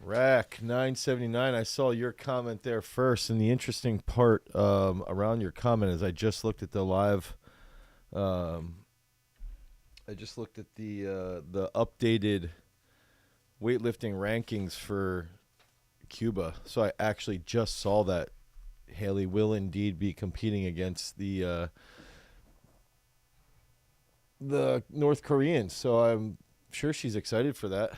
Rack 979. I saw your comment there first, and the interesting part around your comment is I just looked at the live. I just looked at the updated weightlifting rankings for Cuba. So I actually just saw that Haley will indeed be competing against the North Koreans. So I'm sure she's excited for that.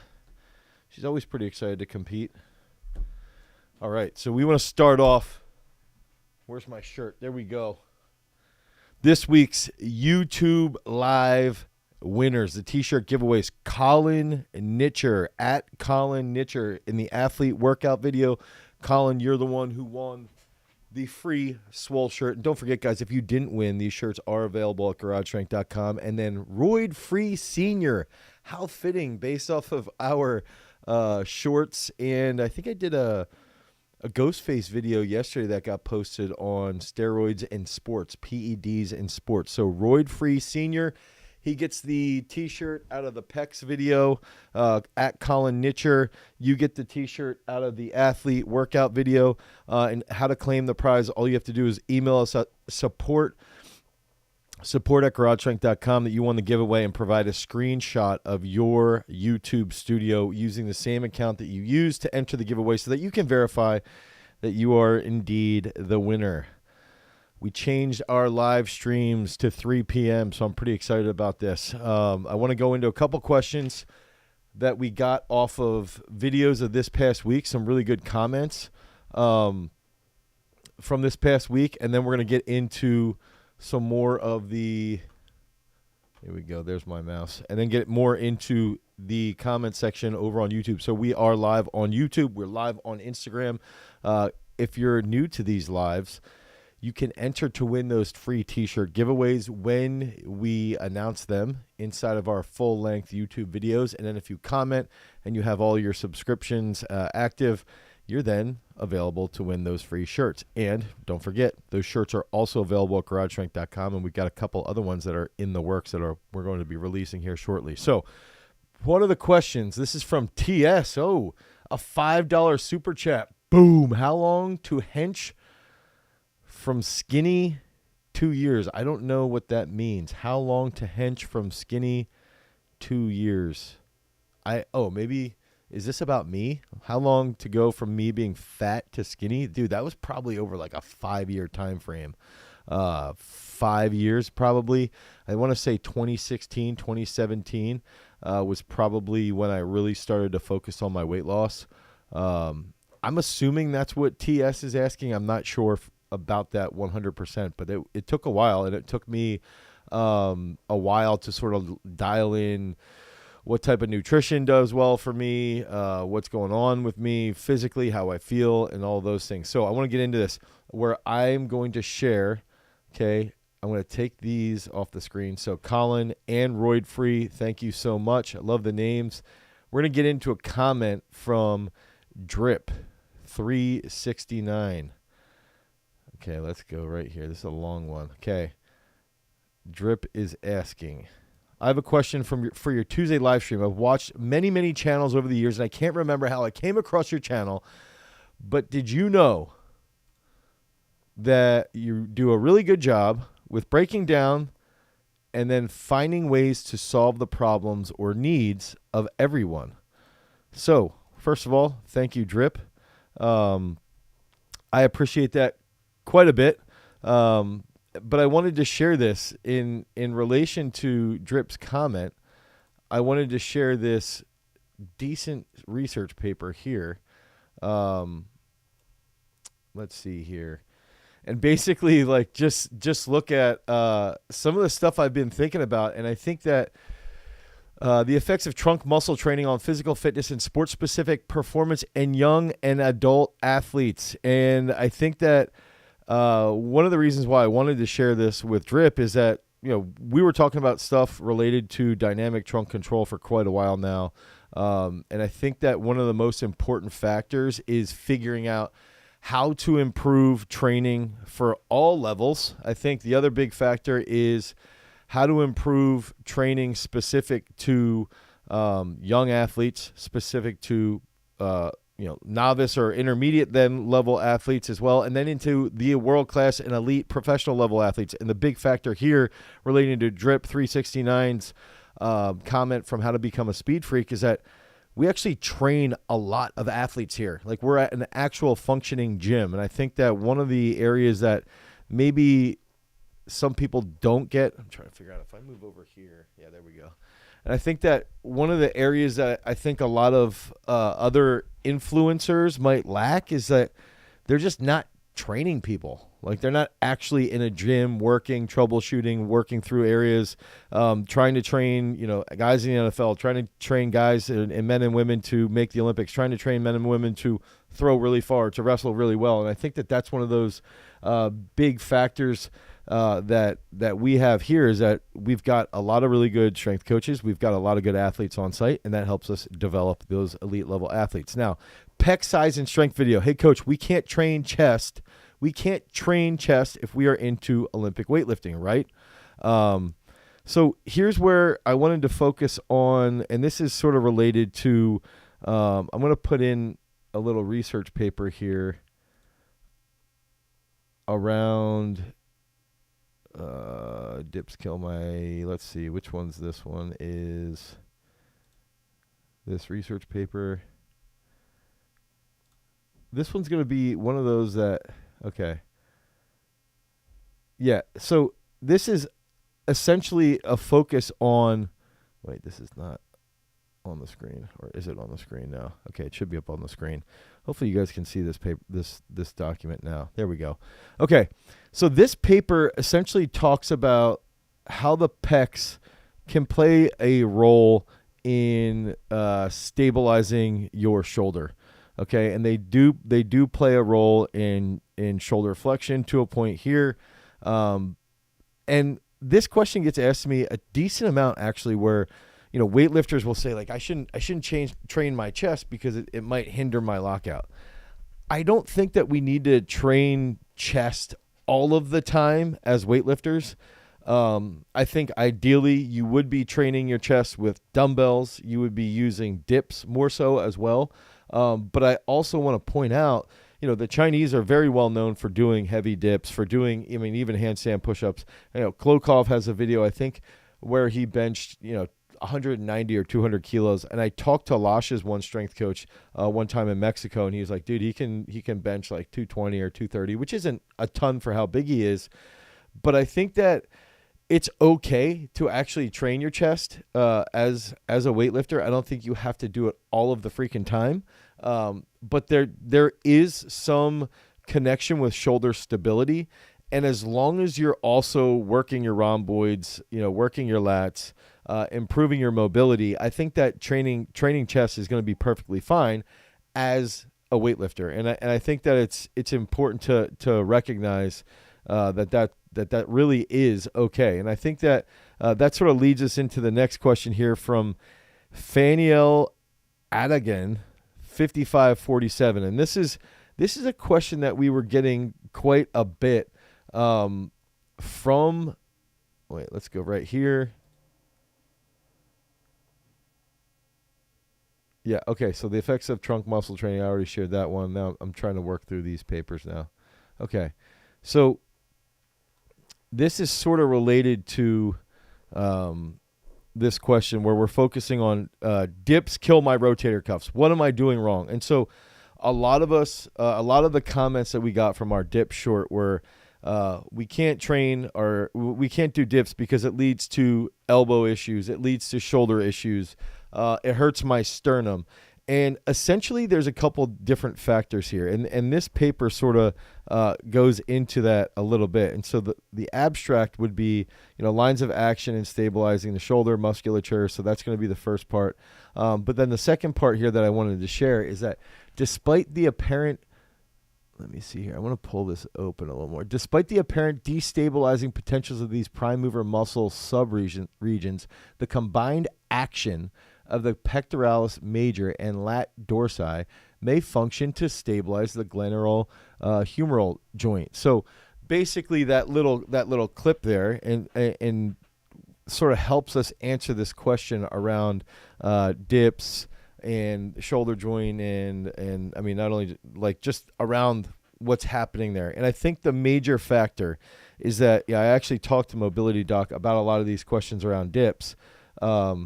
She's always pretty excited to compete. All right, so we want to start off. Where's my shirt? There we go. This week's YouTube Live winners, the T-shirt giveaways. Colin Nitcher, at Colin Nitcher in the athlete workout video. Colin, you're the one who won the free Swole shirt. And don't forget, guys, if you didn't win, these shirts are available at GarageStrength.com. And then Roid Free Senior. How fitting, based off of our shorts. And I think I did a Ghostface video yesterday that got posted on steroids and sports, PEDs and sports. So Roid Free Senior, he gets the T-shirt out of the PEX video at Colin Nitcher. You get the T-shirt out of the athlete workout video. And how to claim the prize, all you have to do is email us at support at GarageStrength.com that you won the giveaway and provide a screenshot of your YouTube studio using the same account that you used to enter the giveaway so that you can verify that you are indeed the winner. We changed our live streams to 3 p.m., so I'm pretty excited about this. I want to go into a couple questions that we got off of videos of this past week, some really good comments from this past week, and then we're going to get into some more of the, here we go, there's my mouse, and then get more into the comment section over on YouTube. So we are live on YouTube. We're live on Instagram. If you're new to these lives, you can enter to win those free T-shirt giveaways when we announce them inside of our full-length YouTube videos. And then if you comment and you have all your subscriptions active, you're then available to win those free shirts. And don't forget, those shirts are also available at GarageStrength.com, and we've got a couple other ones that are in the works that we're going to be releasing here shortly. So one of the questions, this is from TS. Oh, a $5 super chat. Boom. How long to hench from skinny? 2 years. I don't know what that means. How long to hench from skinny? 2 years. Maybe... Is this about me? How long to go from me being fat to skinny? Dude, that was probably over like a 5-year time frame. 5 years probably. I want to say 2016, 2017 was probably when I really started to focus on my weight loss. I'm assuming that's what TS is asking. I'm not sure about that 100%, but it took a while, and it took me a while to sort of dial in what type of nutrition does well for me, what's going on with me physically, how I feel, and all those things. So I want to get into this where I'm going to share, okay, I'm going to take these off the screen. So Colin and Roid Free, thank you so much. I love the names. We're going to get into a comment from Drip 369. Okay, let's go right here. This is a long one. Okay. Drip is asking, I have a question for your Tuesday live stream. I've watched many, many channels over the years, and I can't remember how I came across your channel, but did you know that you do a really good job with breaking down and then finding ways to solve the problems or needs of everyone? So, first of all, thank you, Drip. I appreciate that quite a bit. But I wanted to share this in relation to Drip's comment. I wanted to share this decent research paper here. Let's see here. And basically, like, just look at some of the stuff I've been thinking about. And I think that the effects of trunk muscle training on physical fitness and sports-specific performance in young and adult athletes. And I think that one of the reasons why I wanted to share this with Drip is that, we were talking about stuff related to dynamic trunk control for quite a while now. And I think that one of the most important factors is figuring out how to improve training for all levels. I think the other big factor is how to improve training specific to young athletes, specific to novice or intermediate then level athletes as well, and then into the world-class and elite professional level athletes. And the big factor here relating to Drip 369's comment from How to Become a Speed Freak is that we actually train a lot of athletes here. Like, we're at an actual functioning gym. And I think that one of the areas that maybe some people don't get, I'm trying to figure out if I move over here. Yeah, there we go. And I think that one of the areas that I think a lot of other influencers might lack is that they're just not training people. Like, they're not actually in a gym working, troubleshooting, working through areas, trying to train, guys in the NFL, trying to train guys and men and women to make the Olympics, trying to train men and women to throw really far, to wrestle really well. And I think that that's one of those big factors that we have here, is that we've got a lot of really good strength coaches. We've got a lot of good athletes on site, and that helps us develop those elite level athletes. Now, pec size and strength video. Hey, coach, we can't train chest. We can't train chest if we are into Olympic weightlifting, right? So here's where I wanted to focus on, and this is sort of related to, I'm going to put in a little research paper here around dips kill my, let's see, which one's this one? Is this research paper? This one's going to be one of those that, okay. Yeah, so this is essentially a focus on, wait, this is not on the screen, or is it on the screen now? Okay, it should be up on the screen. Hopefully you guys can see this paper, this document now. There we go. Okay, so this paper essentially talks about how the pecs can play a role in stabilizing your shoulder. Okay, and they do play a role in shoulder flexion to a point here, and this question gets asked to me a decent amount, actually, where weightlifters will say, like, I shouldn't train my chest because it might hinder my lockout. I don't think that we need to train chest all of the time as weightlifters. I think ideally you would be training your chest with dumbbells. You would be using dips more so as well. But I also want to point out, the Chinese are very well known for doing heavy dips, for doing, even handstand push-ups. Klokov has a video, I think, where he benched, 190 or 200 kilos. And I talked to Lash's one strength coach one time in Mexico, and he was like, dude, he can bench like 220 or 230, which isn't a ton for how big he is. But I think that it's okay to actually train your chest as a weightlifter. I don't think you have to do it all of the freaking time. But there is some connection with shoulder stability. And as long as you're also working your rhomboids, working your lats, improving your mobility, I think that training chest is going to be perfectly fine as a weightlifter. And I think that it's important to recognize that really is okay. And I think that that sort of leads us into the next question here from Faniel Adagan, 5547. And this is a question that we were getting quite a bit from, wait, let's go right here. Yeah, okay, so the effects of trunk muscle training, I already shared that one. Now I'm trying to work through these papers now. Okay, so this is sort of related to this question where we're focusing on dips kill my rotator cuffs. What am I doing wrong? And so a lot of the comments that we got from our dip short were we can't train or we can't do dips because it leads to elbow issues. It leads to shoulder issues. It hurts my sternum. And essentially there's a couple different factors here. And this paper sort of goes into that a little bit. And so the abstract would be, lines of action in stabilizing the shoulder musculature. So that's going to be the first part. But then the second part here that I wanted to share is that despite the apparent, let me see here. I want to pull this open a little more. Despite the apparent destabilizing potentials of these prime mover muscle subregions, the combined action of the pectoralis major and lat dorsi may function to stabilize the glenohumeral humeral joint. So basically that little clip there and sort of helps us answer this question around dips, and shoulder joint and I mean, not only like just around what's happening there. And I think the major factor is that, I actually talked to Mobility Doc about a lot of these questions around dips. Okay,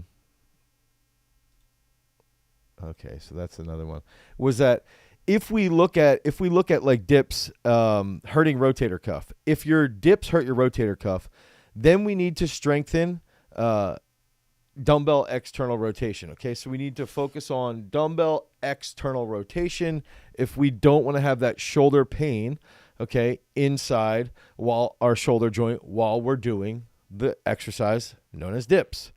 so that's another one. Was that if we look at like dips hurting rotator cuff, if your dips hurt your rotator cuff, then we need to strengthen dumbbell external rotation. Okay, so we need to focus on dumbbell external rotation if we don't want to have that shoulder pain, okay, inside while our shoulder joint while we're doing the exercise known as dips.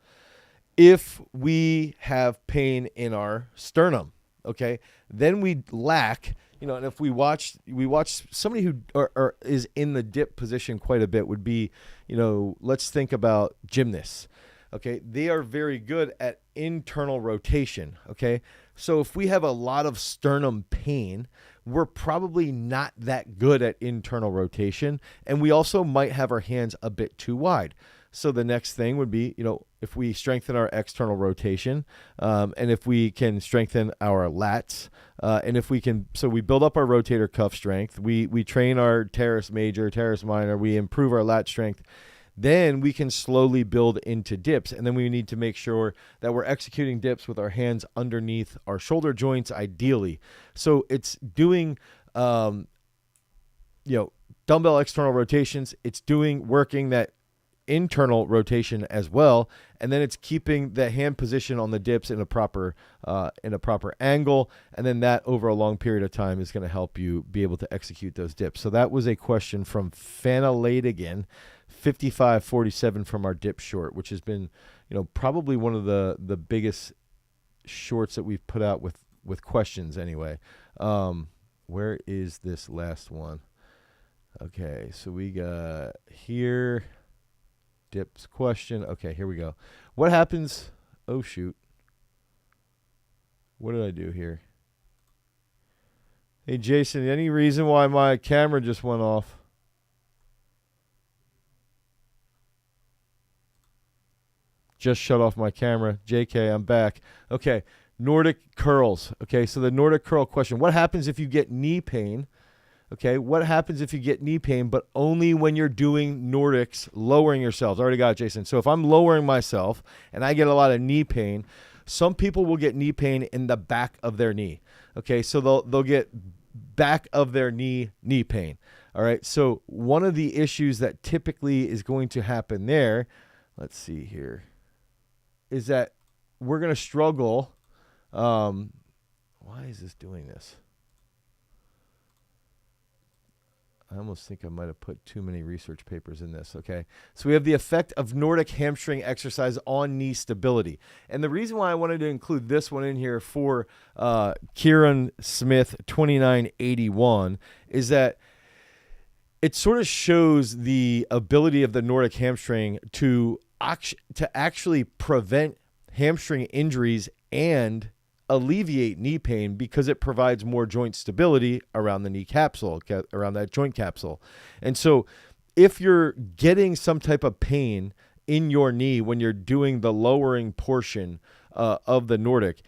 If we have pain in our sternum, okay, then we lack, and if we watch somebody who is in the dip position quite a bit would be, let's think about gymnasts. Okay, they are very good at internal rotation. Okay, so if we have a lot of sternum pain, we're probably not that good at internal rotation, and we also might have our hands a bit too wide. So the next thing would be, if we strengthen our external rotation, and if we can strengthen our lats, and if we can, so we build up our rotator cuff strength, we train our teres major, teres minor, we improve our lat strength. Then we can slowly build into dips. And then we need to make sure that we're executing dips with our hands underneath our shoulder joints, ideally. So it's doing, dumbbell external rotations. It's working that internal rotation as well. And then it's keeping the hand position on the dips in a proper angle. And then that over a long period of time is going to help you be able to execute those dips. So that was a question from Fana Ladigan, 5547 from our dip short, which has been, probably one of the biggest shorts that we've put out with questions anyway. Where is this last one? Okay, so we got here dips question. Okay, here we go. What happens? Oh, shoot. What did I do here? Hey, Jason, any reason why my camera just went off? Just shut off my camera. JK, I'm back. Okay, Nordic curls. Okay, so the Nordic curl question. What happens if you get knee pain? Okay, what happens if you get knee pain, but only when you're doing Nordics, lowering yourselves? I already got it, Jason. So if I'm lowering myself and I get a lot of knee pain, some people will get knee pain in the back of their knee. Okay, so they'll get back of their knee pain. All right, so one of the issues that typically is going to happen there, let's see here, is that we're going to struggle. Why is this doing this? I almost think I might have put too many research papers in this, okay? So we have the effect of Nordic hamstring exercise on knee stability. And the reason why I wanted to include this one in here for Kieran Smith 2981 is that it sort of shows the ability of the Nordic hamstring to actually prevent hamstring injuries and alleviate knee pain because it provides more joint stability around the knee capsule, around that joint capsule. And so if you're getting some type of pain in your knee when you're doing the lowering portion of the Nordic,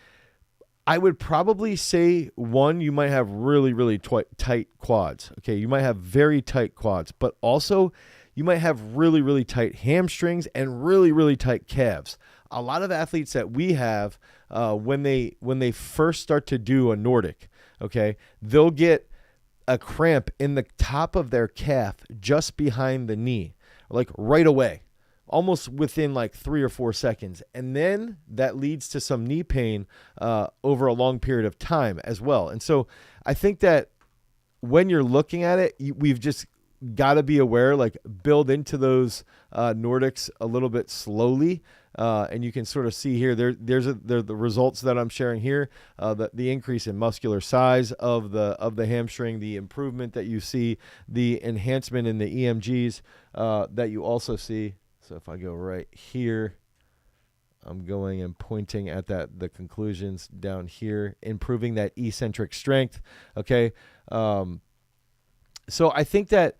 I would probably say, one, you might have really, really tight quads. Okay, you might have very tight quads, but also you might have really, really tight hamstrings and really, really tight calves. A lot of athletes that we have, when they first start to do a Nordic, okay, they'll get a cramp in the top of their calf just behind the knee, like right away, almost within like 3 or 4 seconds. And then that leads to some knee pain over a long period of time as well. And so I think that when you're looking at it, we've just got to be aware, like build into those Nordics a little bit slowly. And you can sort of see here, there's the results that I'm sharing here, the increase in muscular size of the hamstring, the improvement that you see, the enhancement in the EMGs that you also see. So if I go right here, I'm going and pointing at the conclusions down here, improving that eccentric strength. Okay. So I think that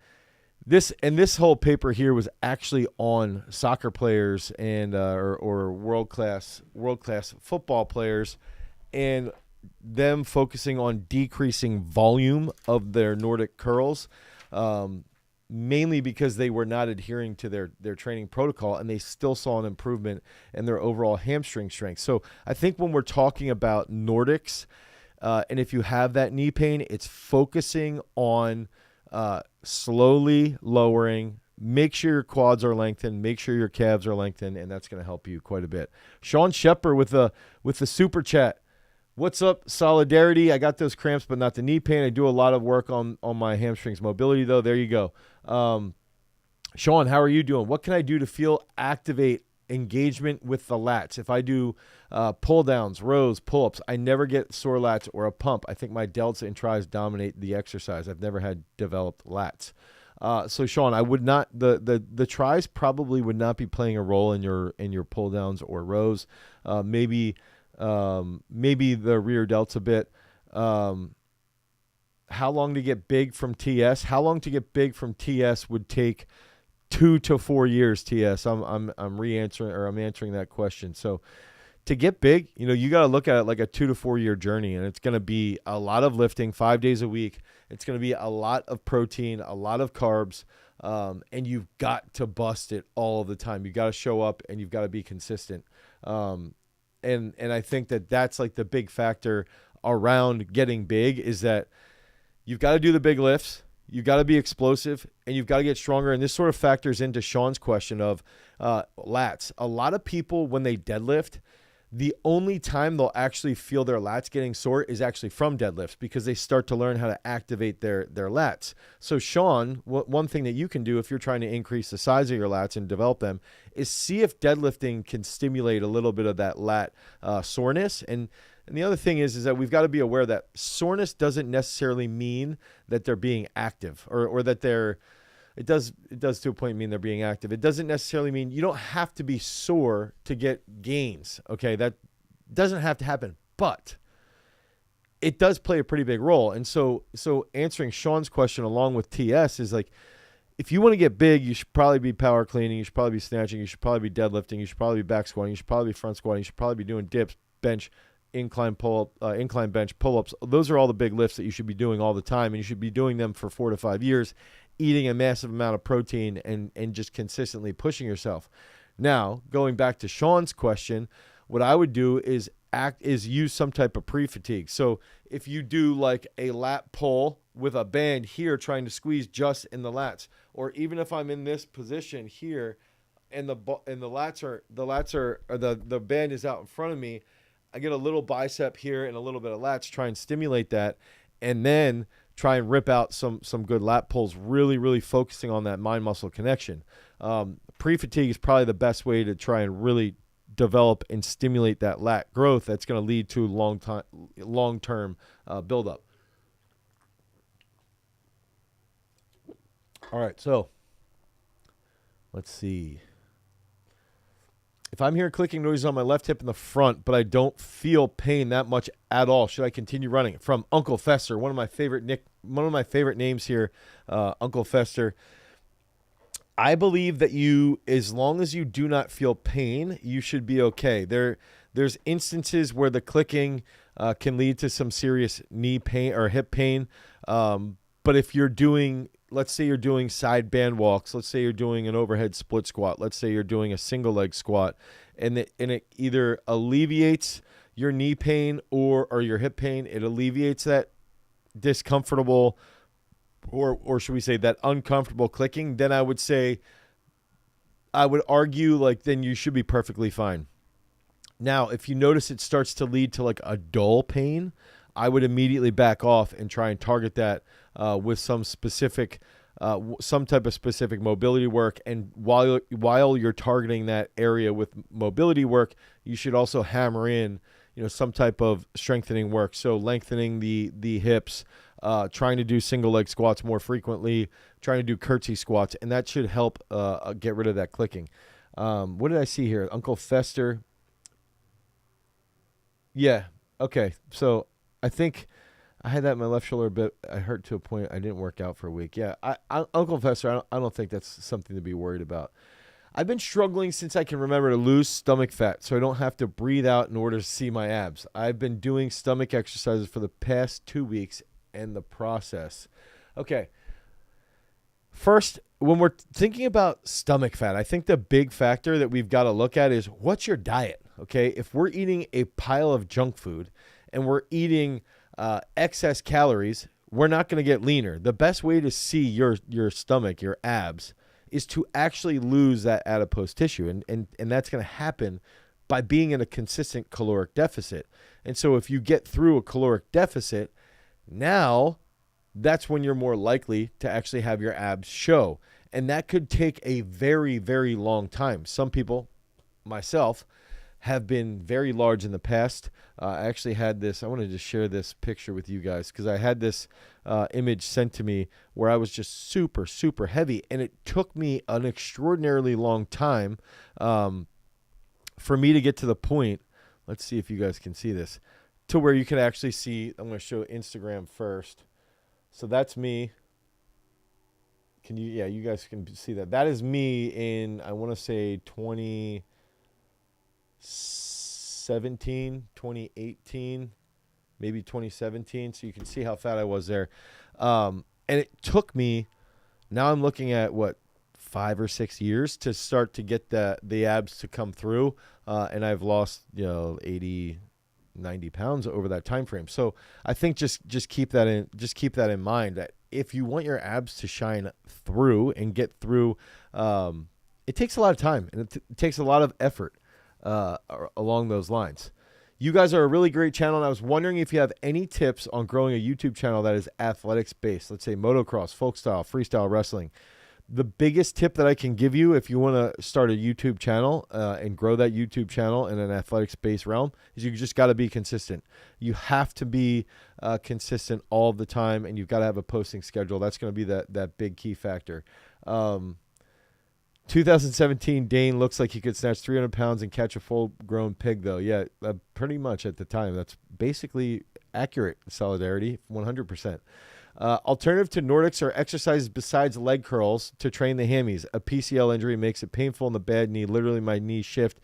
this whole paper here was actually on soccer players and or world class football players, and them focusing on decreasing volume of their Nordic curls, mainly because they were not adhering to their training protocol, and they still saw an improvement in their overall hamstring strength. So I think when we're talking about Nordics, and if you have that knee pain, it's focusing on slowly lowering. Make sure your quads are lengthened. Make sure your calves are lengthened, and that's going to help you quite a bit. Sean Shepard with the super chat. What's up, Solidarity? I got those cramps, but not the knee pain. I do a lot of work on my hamstrings mobility, though. There you go. Sean, how are you doing? What can I do to activate engagement with the lats? If I do pull downs, rows, pull-ups, I never get sore lats or a pump. I think my delts and tries dominate the exercise. I've never had developed lats. So Sean, I would not, the tries probably would not be playing a role in your pull downs or rows. Maybe the rear delts a bit. How long to get big from TS? How long to get big from TS would take 2 to 4 years. TS. I'm answering that question. So to get big, you got to look at it like a 2 to 4 year journey, and it's going to be a lot of lifting 5 days a week. It's going to be a lot of protein, a lot of carbs, and you've got to bust it all the time. You got to show up, and you've got to be consistent. And I think that's like the big factor around getting big is that you've got to do the big lifts. You've got to be explosive, and you've got to get stronger. And this sort of factors into Sean's question of lats. A lot of people, when they deadlift, the only time they'll actually feel their lats getting sore is actually from deadlifts because they start to learn how to activate their lats. So Sean, one thing that you can do if you're trying to increase the size of your lats and develop them is see if deadlifting can stimulate a little bit of that lat soreness. And the other thing is that we've got to be aware that soreness doesn't necessarily mean that they're being active or that it does to a point mean they're being active. It doesn't necessarily mean you don't have to be sore to get gains. Okay. That doesn't have to happen, but it does play a pretty big role. And so answering Sean's question along with TS is like, if you want to get big, you should probably be power cleaning. You should probably be snatching. You should probably be deadlifting. You should probably be back squatting. You should probably be front squatting. You should probably be doing dips, bench, incline bench, pull-ups. Those are all the big lifts that you should be doing all the time, and you should be doing them for 4 to 5 years, eating a massive amount of protein and just consistently pushing yourself. Now, going back to Sean's question, what I would do is use some type of pre-fatigue. So if you do like a lat pull with a band here trying to squeeze just in the lats, or even if I'm in this position here and the band is out in front of me, I get a little bicep here and a little bit of lats, try and stimulate that, and then try and rip out some good lat pulls, really, really focusing on that mind-muscle connection. Pre-fatigue is probably the best way to try and really develop and stimulate that lat growth that's going to lead to long-term buildup. All right, so let's see. If I'm hearing clicking noises on my left hip in the front, but I don't feel pain that much at all, should I continue running? From Uncle Fester, one of my favorite names here, Uncle Fester. I believe that as long as you do not feel pain, you should be okay. There's instances where the clicking can lead to some serious knee pain or hip pain. But if you're doing, let's say you're doing side band walks, let's say you're doing an overhead split squat, let's say you're doing a single leg squat, and it either alleviates your knee pain or your hip pain, it alleviates that discomfortable or should we say that uncomfortable clicking, then I would argue like then you should be perfectly fine. Now, if you notice it starts to lead to like a dull pain, I would immediately back off and try and target that with some type of specific mobility work. And while you're targeting that area with mobility work, you should also hammer in, some type of strengthening work. So lengthening the hips, trying to do single leg squats more frequently, trying to do curtsy squats, and that should help get rid of that clicking. What did I see here? Uncle Fester. Yeah. Okay. So I think I had that in my left shoulder a bit. I hurt to a point I didn't work out for a week. Yeah. Uncle Fester, I don't think that's something to be worried about. I've been struggling since I can remember to lose stomach fat so I don't have to breathe out in order to see my abs. I've been doing stomach exercises for the past 2 weeks and the process. Okay. First, when we're thinking about stomach fat, I think the big factor that we've got to look at is what's your diet, okay? If we're eating a pile of junk food and we're eating excess calories, we're not going to get leaner. The best way to see your stomach, your abs, is to actually lose that adipose tissue. And that's going to happen by being in a consistent caloric deficit. And so if you get through a caloric deficit, now that's when you're more likely to actually have your abs show. And that could take a very, very long time. Some people, myself, have been very large in the past. I actually had this, I wanted to share this picture with you guys because I had this image sent to me where I was just super, super heavy. And it took me an extraordinarily long time for me to get to the point, let's see if you guys can see this, to where you can actually see, I'm going to show Instagram first. So that's me. Can you, yeah, you guys can see that. That is me in, I want to say 2017, 2018, maybe 2017. So you can see how fat I was there. And it took me, now I'm looking at what, 5 or 6 years to start to get the abs to come through. And I've lost, 80, 90 pounds over that time frame. So I think just keep that in mind, that if you want your abs to shine through and get through, it takes a lot of time and it takes a lot of effort along those lines. You guys are a really great channel, and I was wondering if you have any tips on growing a YouTube channel that is athletics based, let's say motocross, folk style, freestyle wrestling. The biggest tip that I can give you if you want to start a YouTube channel and grow that YouTube channel in an athletics-based realm is you just got to be consistent. You have to be consistent all the time, and you've got to have a posting schedule. That's going to be that big key factor. 2017, Dane looks like he could snatch 300 pounds and catch a full-grown pig, though. Yeah, pretty much at the time. That's basically accurate, Solidarity, 100%. Alternative to Nordics are exercises besides leg curls to train the hammies. A PCL injury makes it painful in the bad knee. Literally, my knees shift,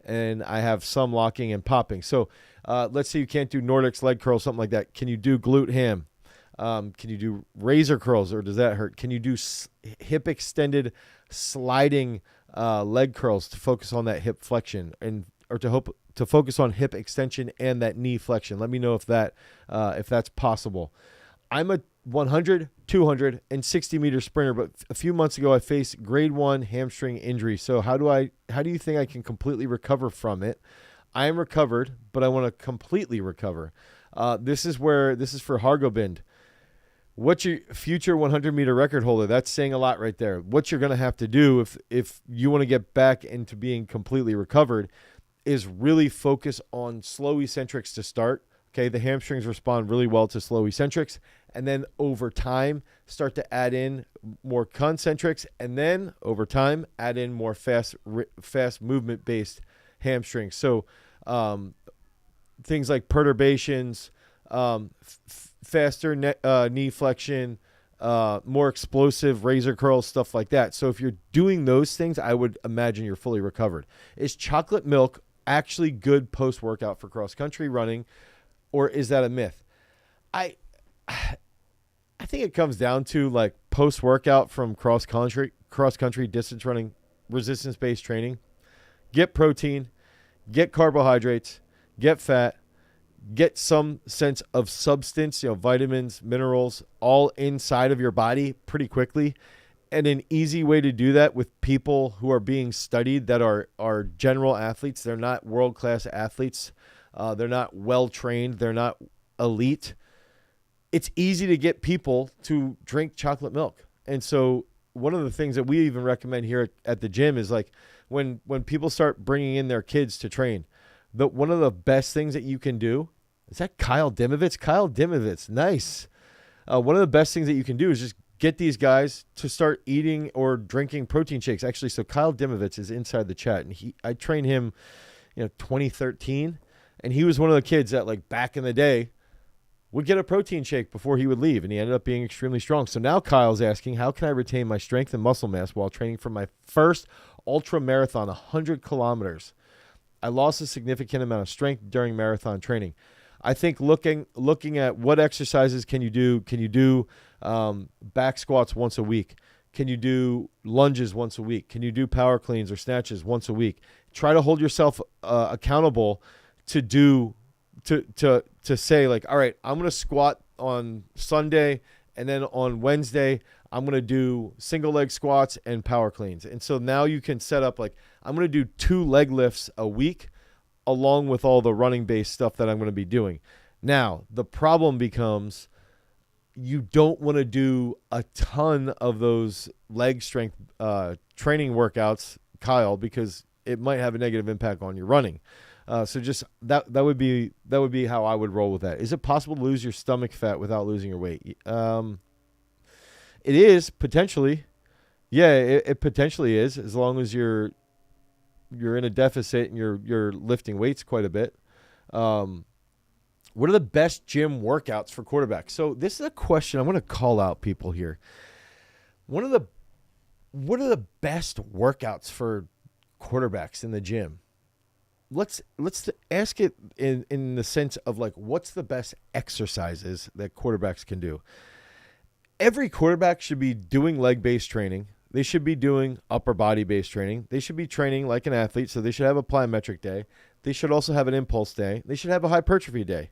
and I have some locking and popping. So let's say you can't do Nordics, leg curls, something like that. Can you do glute ham? Can you do razor curls, or does that hurt? Can you do hip extended sliding leg curls to focus on that hip flexion or to focus on hip extension and that knee flexion? Let me know if that's possible. I'm a 100, 200, and 60-meter sprinter, but a few months ago I faced grade 1 hamstring injury. So how do you think I can completely recover from it? I am recovered, but I want to completely recover. This is for Hargobind. What's your future 100-meter record holder? That's saying a lot right there. What you're going to have to do if you want to get back into being completely recovered is really focus on slow eccentrics to start. Okay, the hamstrings respond really well to slow eccentrics, and then over time start to add in more concentrics, and then over time add in more fast movement-based hamstrings. So things like perturbations, faster knee flexion, more explosive razor curls, stuff like that. So if you're doing those things, I would imagine you're fully recovered. Is chocolate milk actually good post-workout for cross-country running? Or is that a myth? I think it comes down to like post-workout from cross-country distance running, resistance-based training. Get protein, get carbohydrates, get fat, get some sense of substance, vitamins, minerals, all inside of your body pretty quickly. And an easy way to do that with people who are being studied that are general athletes. They're not world-class athletes. They're not well-trained. They're not elite. It's easy to get people to drink chocolate milk. And so one of the things that we even recommend here at the gym is like when people start bringing in their kids to train, one of the best things that you can do, is that Kyle Dimovitz? Kyle Dimovitz, nice. One of the best things that you can do is just get these guys to start eating or drinking protein shakes. Actually, so Kyle Dimovitz is inside the chat, and I trained him 2013. And he was one of the kids that, like, back in the day would get a protein shake before he would leave, and he ended up being extremely strong. So now Kyle's asking, how can I retain my strength and muscle mass while training for my first ultra marathon, 100 kilometers. I lost a significant amount of strength during marathon training. I think looking at what exercises can you do? Can you do back squats once a week? Can you do lunges once a week? Can you do power cleans or snatches once a week? Try to hold yourself accountable to say like, all right, I'm going to squat on Sunday, and then on Wednesday, I'm going to do single leg squats and power cleans. And so now you can set up like, I'm going to do 2 leg lifts a week along with all the running based stuff that I'm going to be doing. Now, the problem becomes you don't want to do a ton of those leg strength training workouts, Kyle, because it might have a negative impact on your running. So just that would be how I would roll with that. Is it possible to lose your stomach fat without losing your weight? It is potentially. Yeah, it potentially is, as long as you're in a deficit and you're lifting weights quite a bit. What are the best gym workouts for quarterbacks? So this is a question I want to call out people here. What are the best workouts for quarterbacks in the gym? Let's ask it in the sense of like, what's the best exercises that quarterbacks can do? Every quarterback should be doing leg-based training. They should be doing upper body-based training. They should be training like an athlete, so they should have a plyometric day. They should also have an impulse day. They should have a hypertrophy day.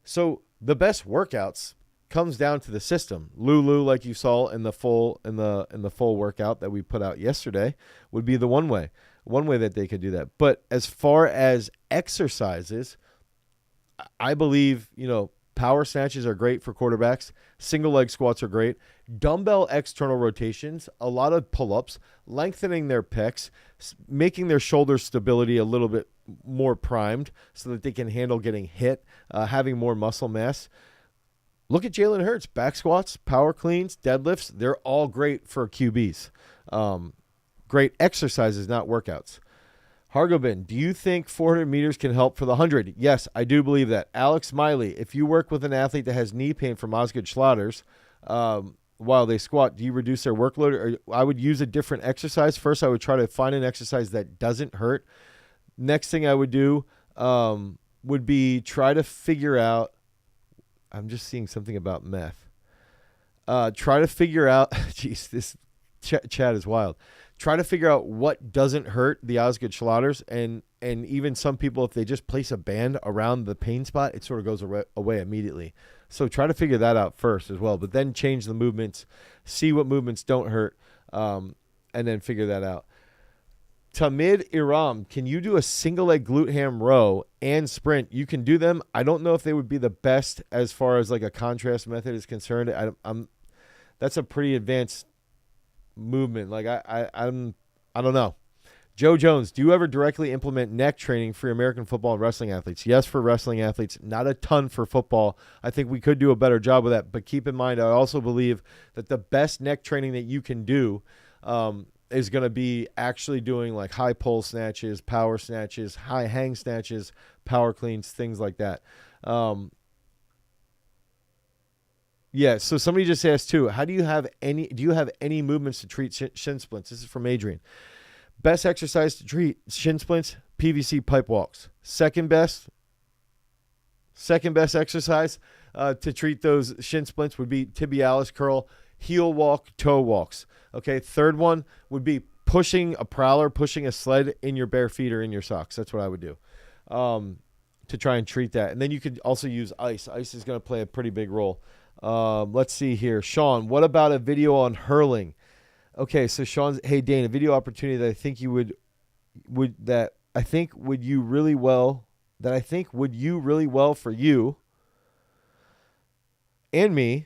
So the best workouts comes down to the system. Lulu, like you saw in the full workout that we put out yesterday, would be the one way that they could do that. But as far as exercises, I believe, power snatches are great for quarterbacks. Single leg squats are great. Dumbbell external rotations, a lot of pull-ups, lengthening their pecs, making their shoulder stability a little bit more primed so that they can handle getting hit, having more muscle mass. Look at Jalen Hurts. Back squats, power cleans, deadlifts, they're all great for QBs. Great exercises, not workouts. Hargobin, do you think 400 meters can help for the 100? Yes, I do believe that. Alex Miley, if you work with an athlete that has knee pain from Osgood Schlatters while they squat, do you reduce their workload? Or I would use a different exercise. First, I would try to find an exercise that doesn't hurt. Next thing I would do would be try to figure out, I'm just seeing something about meth. Try to figure out, geez, this chat is wild. Try to figure out what doesn't hurt the Osgood Schlatters, and even some people, if they just place a band around the pain spot, it sort of goes away immediately. So try to figure that out first as well, but then change the movements, see what movements don't hurt, and then figure that out. Tamid Iram, can you do a single leg glute ham row and sprint? You can do them. I don't know if they would be the best as far as like a contrast method is concerned. That's a pretty advanced movement. Like I don't know. Joe Jones, do you ever directly implement neck training for American football and wrestling athletes? Yes, for wrestling athletes, not a ton for football. I think we could do a better job with that, but keep in mind, I also believe that the best neck training that you can do is going to be actually doing like high pull snatches, power snatches, high hang snatches, power cleans, things like that. Yeah, so somebody just asked too, do you have any movements to treat shin splints? This is from Adrian. Best exercise to treat shin splints, PVC pipe walks. Second best exercise to treat those shin splints would be tibialis curl, heel walk, toe walks. Okay, third one would be pushing a prowler, pushing a sled in your bare feet or in your socks. That's what I would do to try and treat that. And then you could also use ice. Ice is going to play a pretty big role. Let's see here. Sean, what about a video on hurling? Okay, so Sean's, hey Dane, a video opportunity that I think you would you really well for you and me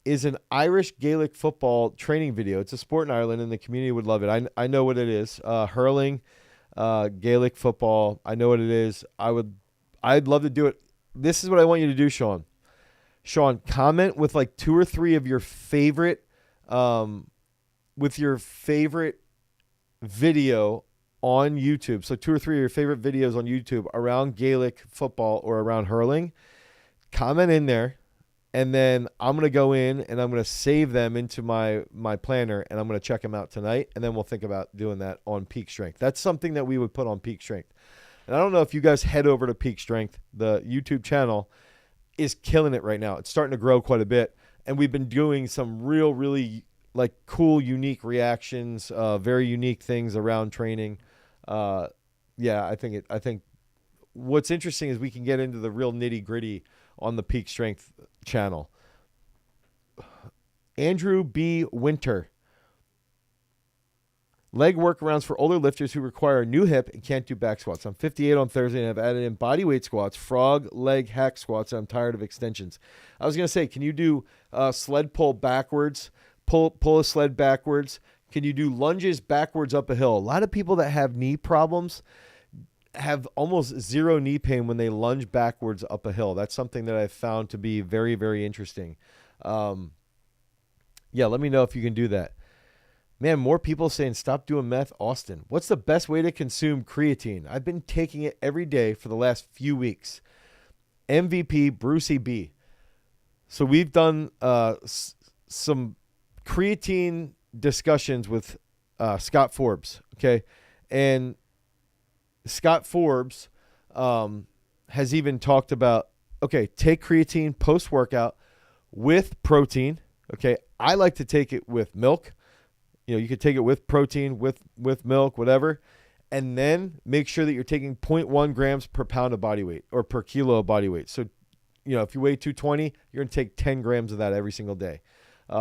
is an Irish Gaelic football training video. It's a sport in Ireland and the community would love it. I know what it is. Hurling, Gaelic football. I know what it is. I'd love to do it. This is what I want you to do, Sean. Sean, comment with like 2 or 3 of your favorite video on YouTube. So 2 or 3 of your favorite videos on YouTube around Gaelic football or around hurling. Comment in there And then I'm going to go in and I'm going to save them into my planner, and I'm going to check them out tonight. And then we'll think about doing that on Peak Strength. That's something that we would put on Peak Strength. And I don't know if you guys head over to Peak Strength. The YouTube channel is killing it right now. It's starting to grow quite a bit. And we've been doing some really like cool, unique reactions, very unique things around training. I think what's interesting is we can get into the real nitty gritty on the Peak Strength channel. Andrew B. Winter. Leg workarounds for older lifters who require a new hip and can't do back squats. I'm 58 on Thursday and I've added in body weight squats, frog leg hack squats, and I'm tired of extensions. I was going to say, can you do sled pull backwards, pull a sled backwards? Can you do lunges backwards up a hill? A lot of people that have knee problems have almost zero knee pain when they lunge backwards up a hill. That's something that I've found to be very, very interesting. Let me know if you can do that. Man, more people saying stop doing meth. Austin, what's the best way to consume creatine? I've been taking it every day for the last few weeks. MVP Brucey B. So we've done some creatine discussions with Scott Forbes, okay? And Scott Forbes has even talked about, okay, take creatine post-workout with protein, okay? I like to take it with milk. You know, you could take it with protein, with milk, whatever, and then make sure that you're taking 0.1 grams per pound of body weight or per kilo of body weight. So, you know, if you weigh 220, you're going to take 10 grams of that every single day.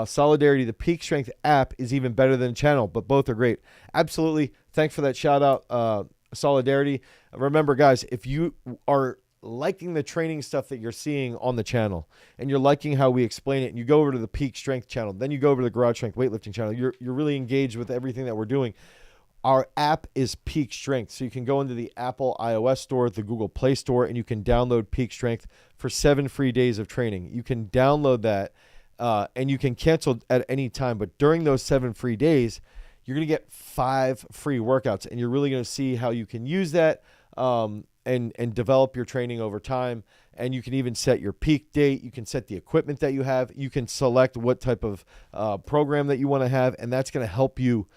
Solidarity, the Peak Strength app is even better than the channel, but both are great. Absolutely. Thanks for that shout out, Solidarity. Remember, guys, if you are liking the training stuff that you're seeing on the channel and you're liking how we explain it, and you go over to the Peak Strength channel, then you go over to the Garage Strength weightlifting channel, you're really engaged with everything that we're doing. Our app is Peak Strength. So you can go into the Apple iOS store, the Google Play Store, and you can download Peak Strength for 7 free days of training. You can download that and you can cancel at any time. But during those 7 free days, you're going to get 5 free workouts, and you're really going to see how you can use that and develop your training over time. And you can even set your peak date. You can set the equipment that you have. You can select what type of program that you want to have, and that's going to help you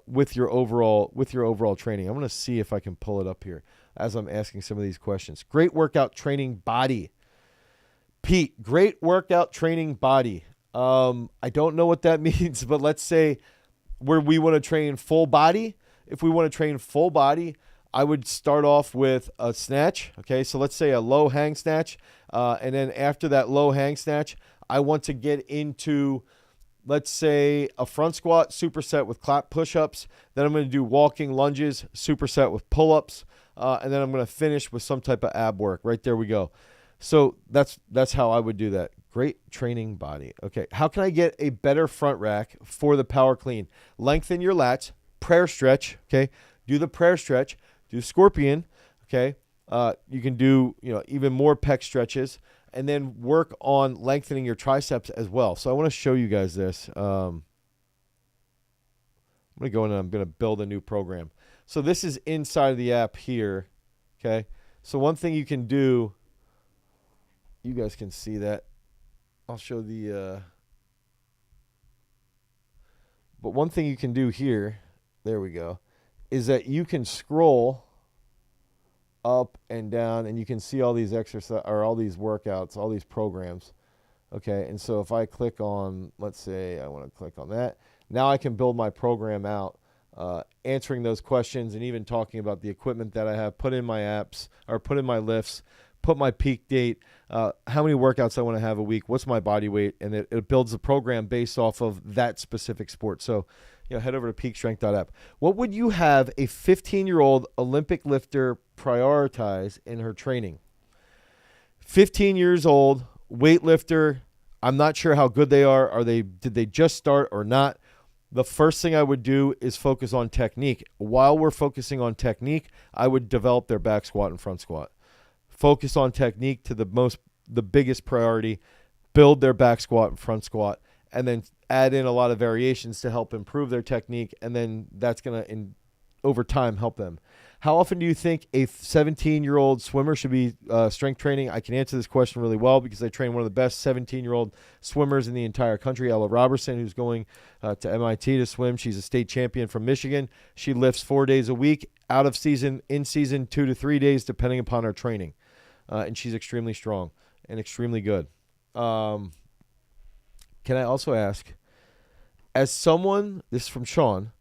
with your overall training. I'm going to see if I can pull it up here as I'm asking some of these questions. Great workout training body. Pete, great workout training body. I don't know what that means, but let's say where we want to train full body. If we want to train full body, I would start off with a snatch. Okay, so let's say a low hang snatch. And then after that low hang snatch, I want to get into, let's say, a front squat superset with clap push-ups. Then I'm going to do walking lunges, superset with pull-ups. And then I'm going to finish with some type of ab work. Right there we go. So that's how I would do that. Great training body. Okay, how can I get a better front rack for the power clean? Lengthen your lats, prayer stretch, okay? Do the prayer stretch, do scorpion, okay? You can do, even more pec stretches, and then work on lengthening your triceps as well. So I want to show you guys this. I'm going to go in and I'm going to build a new program. So this is inside of the app here, okay? So one thing you can do, you guys can see that. I'll show the, but one thing you can do here, there we go, is that you can scroll up and down and you can see all these exercise or all these workouts, all these programs. Okay. And so if I click on, let's say I want to click on that, now I can build my program out, answering those questions and even talking about the equipment that I have, put in my apps or put in my lifts, put my peak date, how many workouts I want to have a week, what's my body weight, and it builds a program based off of that specific sport. So, head over to peakstrength.app. What would you have a 15-year-old Olympic lifter prioritize in her training? 15 years old, weightlifter. I'm not sure how good they are. Did they just start or not? The first thing I would do is focus on technique. While we're focusing on technique, I would develop their back squat and front squat. Focus on technique to the biggest priority, build their back squat and front squat, and then add in a lot of variations to help improve their technique, and then that's going to, over time, help them. How often do you think a 17-year-old swimmer should be strength training? I can answer this question really well because I train one of the best 17-year-old swimmers in the entire country, Ella Robertson, who's going to MIT to swim. She's a state champion from Michigan. She lifts 4 days a week, out of season, in season 2 to 3 days, depending upon her training. And she's extremely strong and extremely good. Can I also ask, as someone, this is from Sean,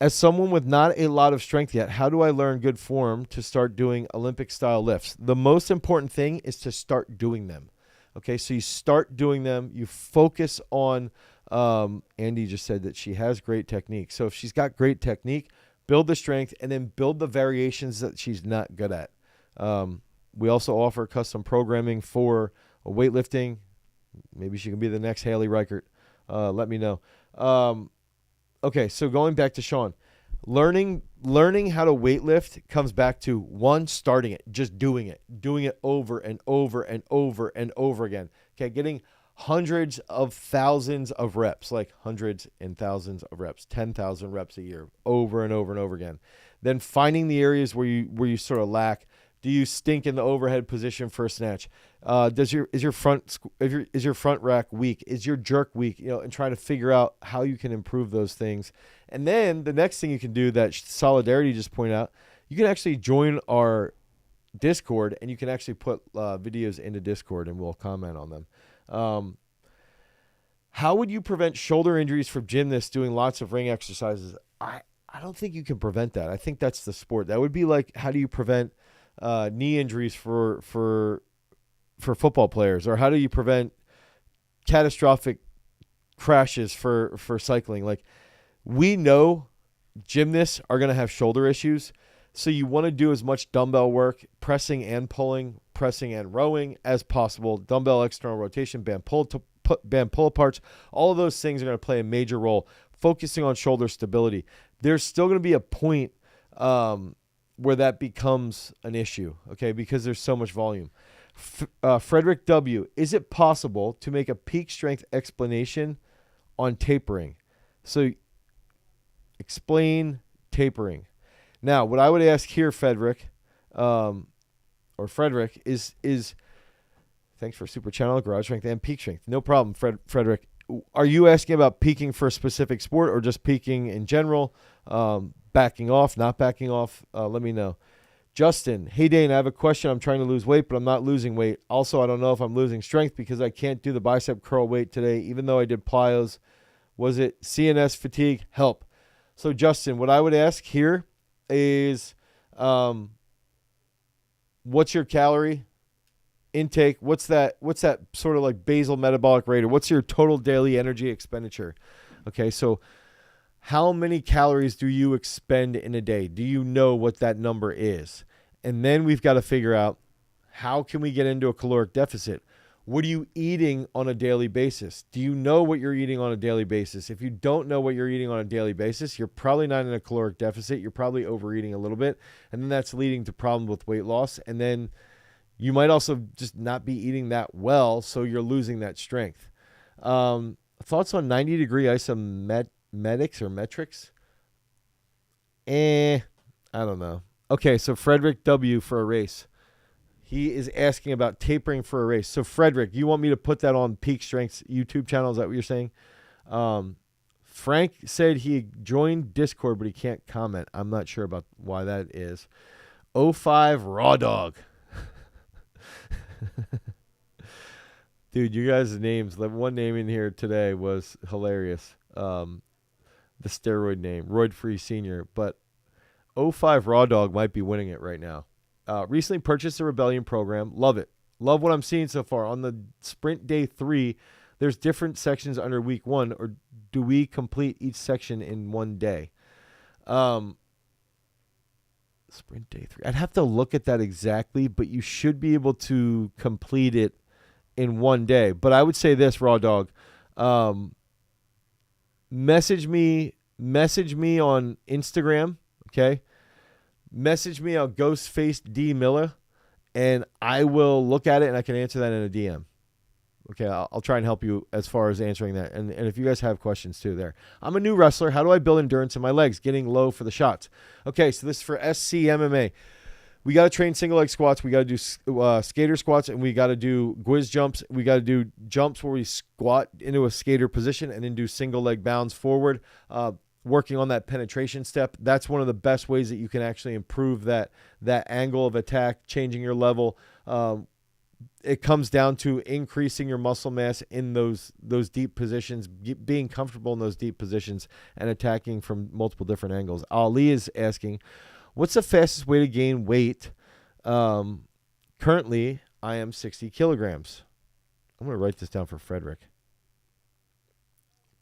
as someone with not a lot of strength yet, how do I learn good form to start doing Olympic-style lifts? The most important thing is to start doing them. Okay, so you start doing them. You focus on, Andy just said that she has great technique. So if she's got great technique, build the strength and then build the variations that she's not good at. We also offer custom programming for weightlifting. Maybe she can be the next Haley Reichert. Let me know. Okay, so going back to Sean, learning how to weightlift comes back to, one, starting it, just doing it over and over and over and over again. Okay, getting hundreds of thousands of reps, like hundreds and thousands of reps, 10,000 reps a year, over and over and over again. Then finding the areas where you sort of lack. Do you stink in the overhead position for a snatch? Is your front rack weak? Is your jerk weak? And try to figure out how you can improve those things. And then the next thing you can do that Solidarity just pointed out, you can actually join our Discord and you can actually put videos into Discord and we'll comment on them. How would you prevent shoulder injuries from gymnasts doing lots of ring exercises? I don't think you can prevent that. I think that's the sport. That would be like, how do you prevent knee injuries for football players, or how do you prevent catastrophic crashes for cycling? Like, we know gymnasts are going to have shoulder issues, so you want to do as much dumbbell work, pressing and pulling, pressing and rowing as possible. Dumbbell external rotation, band pull aparts, all of those things are going to play a major role. Focusing on shoulder stability. There's still going to be a point where that becomes an issue, okay, because there's so much volume. Frederick W., is it possible to make a peak strength explanation on tapering? So explain tapering. Now, what I would ask here, Frederick, is thanks for super channel, garage strength, and peak strength. No problem, Frederick. Are you asking about peaking for a specific sport or just peaking in general? Backing off, not backing off? Let me know. Justin, hey Dane, I have a question. I'm trying to lose weight, but I'm not losing weight. Also, I don't know if I'm losing strength because I can't do the bicep curl weight today, even though I did plyos. Was it CNS fatigue? Help. So Justin, what I would ask here is, what's your calorie intake? What's that sort of like basal metabolic rate, or what's your total daily energy expenditure? Okay, so how many calories do you expend in a day? Do you know what that number is? And then we've got to figure out, how can we get into a caloric deficit? What are you eating on a daily basis? Do you know what you're eating on a daily basis? If you don't know what you're eating on a daily basis, you're probably not in a caloric deficit. You're probably overeating a little bit. And then that's leading to problems with weight loss. And then you might also just not be eating that well, so you're losing that strength. Thoughts on 90-degree isometics or metrics? I don't know. Okay, so Frederick W. for a race. He is asking about tapering for a race. So Frederick, you want me to put that on Peak Strength's YouTube channel? Is that what you're saying? Frank said he joined Discord, but he can't comment. I'm not sure about why that is. 05 Raw Dog. Dude, you guys' names, the one name in here today was hilarious. The steroid name, Roid Free Senior. But 05 Raw Dog might be winning it right now. Recently purchased the Rebellion program. Love it. Love what I'm seeing so far. On the sprint day 3, there's different sections under week 1, or do we complete each section in one day? Sprint day 3. I'd have to look at that exactly, but you should be able to complete it in one day. But I would say this, Raw Dog. Message me on Instagram, okay? Message me on Ghostface D Miller, and I will look at it and I can answer that in a DM. Okay, I'll try and help you as far as answering that. And if you guys have questions too there. I'm a new wrestler. How do I build endurance in my legs? Getting low for the shots. Okay, so this is for SCMMA. We got to train single leg squats. We got to do skater squats, and we got to do whiz jumps. We got to do jumps where we squat into a skater position and then do single leg bounds forward, working on that penetration step. That's one of the best ways that you can actually improve that angle of attack, changing your level. It comes down to increasing your muscle mass in those deep positions, being comfortable in those deep positions, and attacking from multiple different angles. Ali is asking, what's the fastest way to gain weight? Currently, I am 60 kilograms. I'm going to write this down for Frederick.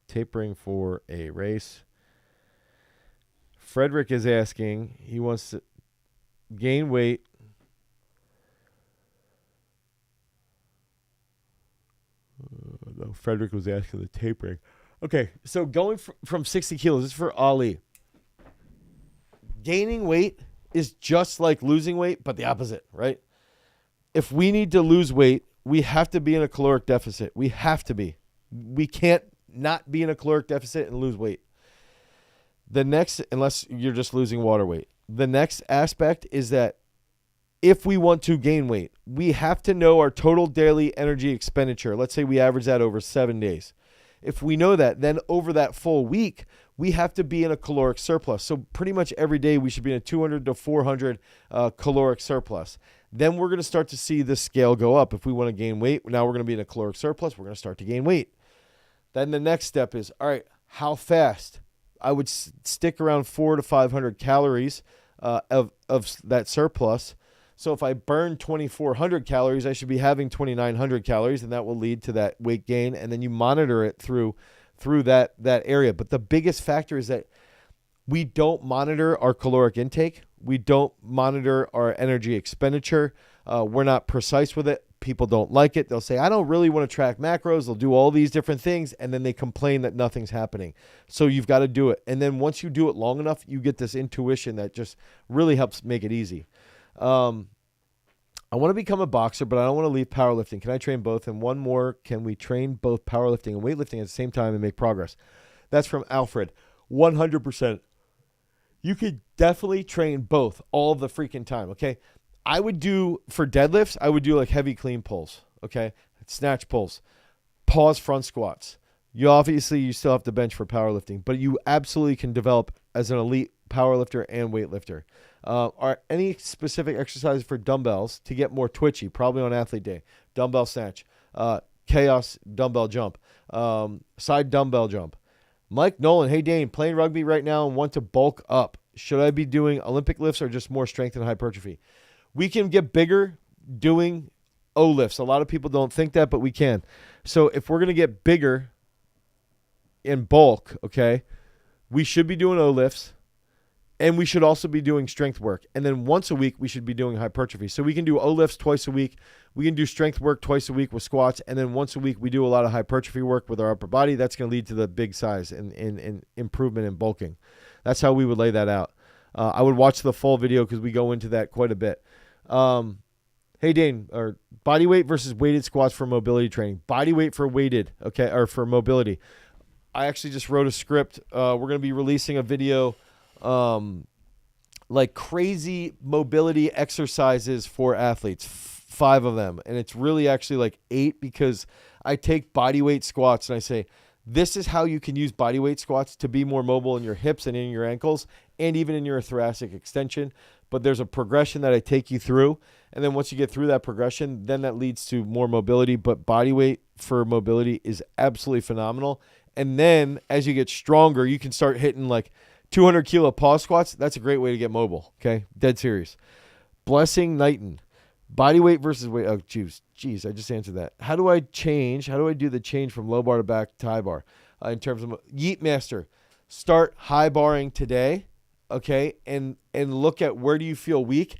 Tapering for a race. Frederick is asking, he wants to gain weight. No, Frederick was asking the tapering. Okay, so going from 60 kilos, this is for Ali. Gaining weight is just like losing weight, but the opposite, right? If we need to lose weight, we have to be in a caloric deficit. We have to be. We can't not be in a caloric deficit and lose weight. The next, unless you're just losing water weight. The next aspect is that if we want to gain weight, we have to know our total daily energy expenditure. Let's say we average that over 7 days. If we know that, then over that full week, we have to be in a caloric surplus. So pretty much every day we should be in a 200 to 400 caloric surplus. Then we're going to start to see the scale go up. If we want to gain weight, now we're going to be in a caloric surplus. We're going to start to gain weight. Then the next step is, all right, how fast? I would stick around 400 to 500 calories of that surplus. So if I burn 2,400 calories, I should be having 2,900 calories, and that will lead to that weight gain. And then you monitor it through that area. But the biggest factor is that we don't monitor our caloric intake. We don't monitor our energy expenditure. We're not precise with it. People don't like it. They'll say, I don't really want to track macros. They'll do all these different things, and then they complain that nothing's happening. So you've got to do it. And then once you do it long enough, you get this intuition that just really helps make it easy. I want to become a boxer, but I don't want to leave powerlifting. Can I train both? And one more, can we train both powerlifting and weightlifting at the same time and make progress? That's from Alfred. 100%. You could definitely train both all the freaking time, okay? I would do, for deadlifts, I would do like heavy clean pulls, okay? Snatch pulls, pause front squats. You still have to bench for powerlifting, but you absolutely can develop as an elite powerlifter and weightlifter. Are any specific exercises for dumbbells to get more twitchy? Probably on athlete day. Dumbbell snatch, chaos dumbbell jump, side dumbbell jump. Mike Nolan, hey Dane, playing rugby right now and want to bulk up. Should I be doing Olympic lifts or just more strength and hypertrophy? We can get bigger doing O lifts. A lot of people don't think that, but we can. So if we're going to get bigger in bulk, okay, we should be doing O lifts. And we should also be doing strength work. And then once a week, we should be doing hypertrophy. So we can do O-lifts twice a week. We can do strength work twice a week with squats. And then once a week, we do a lot of hypertrophy work with our upper body. That's going to lead to the big size and improvement in bulking. That's how we would lay that out. I would watch the full video because we go into that quite a bit. Hey, Dane, or body weight versus weighted squats for mobility training. Body weight for weighted, okay, or for mobility. I actually just wrote a script. We're going to be releasing a video like crazy mobility exercises for athletes, 5 of them. And it's really actually like 8 because I take body weight squats and I say, this is how you can use body weight squats to be more mobile in your hips and in your ankles and even in your thoracic extension. But there's a progression that I take you through. And then once you get through that progression, then that leads to more mobility. But body weight for mobility is absolutely phenomenal. And then as you get stronger, you can start hitting like 200 kilo pause squats. That's a great way to get mobile. Okay. Dead serious. Blessing Knighton. Body weight versus weight. Oh, geez. I just answered that. How do I do the change from low bar to back to high bar? In terms of Yeet Master, start high barring today. Okay. And look at where do you feel weak?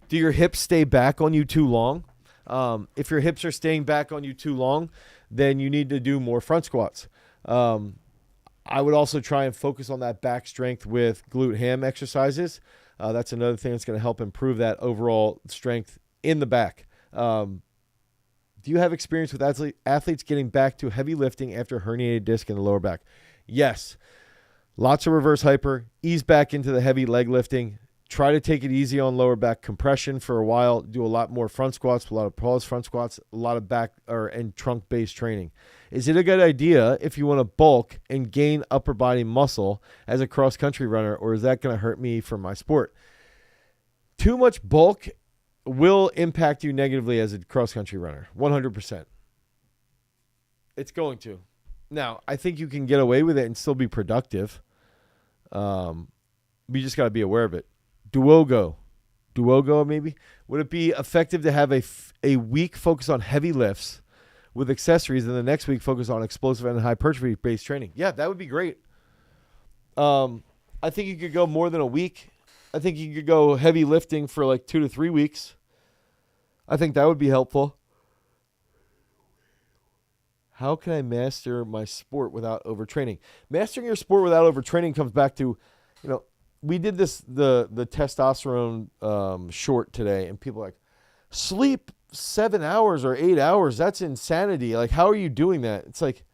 Do your hips stay back on you too long? If your hips are staying back on you too long, then you need to do more front squats. I would also try and focus on that back strength with glute ham exercises. That's another thing that's going to help improve that overall strength in the back. Do Do you have experience with athletes getting back to heavy lifting after herniated disc in the lower back? Yes. Lots of reverse hyper. Ease back into the heavy leg lifting. Try to take it easy on lower back compression for a while. Do a lot more front squats, a lot of pause front squats, a lot of back and trunk-based training. Is it a good idea if you want to bulk and gain upper body muscle as a cross-country runner, or is that going to hurt me for my sport? Too much bulk will impact you negatively as a cross-country runner, 100%. It's going to. Now, I think you can get away with it and still be productive. You just got to be aware of it. Duogo maybe? Would it be effective to have a week focus on heavy lifts with accessories and the next week focus on explosive and hypertrophy-based training? Yeah, that would be great. I think you could go more than a week. I think you could go heavy lifting for like 2 to 3 weeks. I think that would be helpful. How can I master my sport without overtraining? Mastering your sport without overtraining comes back to, we did this, the testosterone short today, and people are like, sleep 7 hours or 8 hours. That's insanity. Like, how are you doing that? It's like,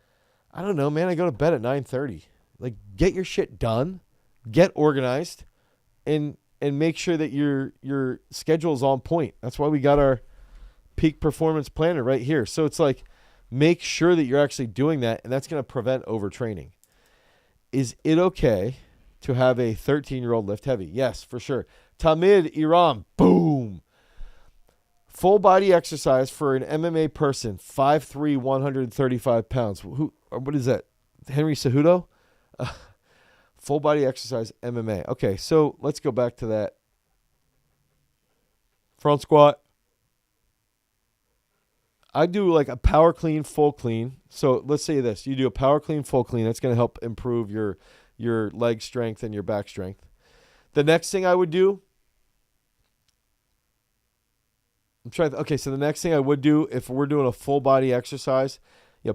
I don't know, man. I go to bed at 9:30. Like, get your shit done, get organized, and make sure that your schedule is on point. That's why we got our peak performance planner right here. So it's like, make sure that you're actually doing that, and that's going to prevent overtraining. Is it okay to have a 13-year-old lift heavy? Yes, for sure. Tamid Iram, boom. Full body exercise for an MMA person, 5'3", 135 pounds. What is that? Henry Cejudo? Full body exercise, MMA. Okay, so let's go back to that. Front squat. I do like a power clean, full clean. So let's say this. You do a power clean, full clean. That's going to help improve your leg strength and your back strength. The next thing I would do, so the next thing I would do if we're doing a full body exercise,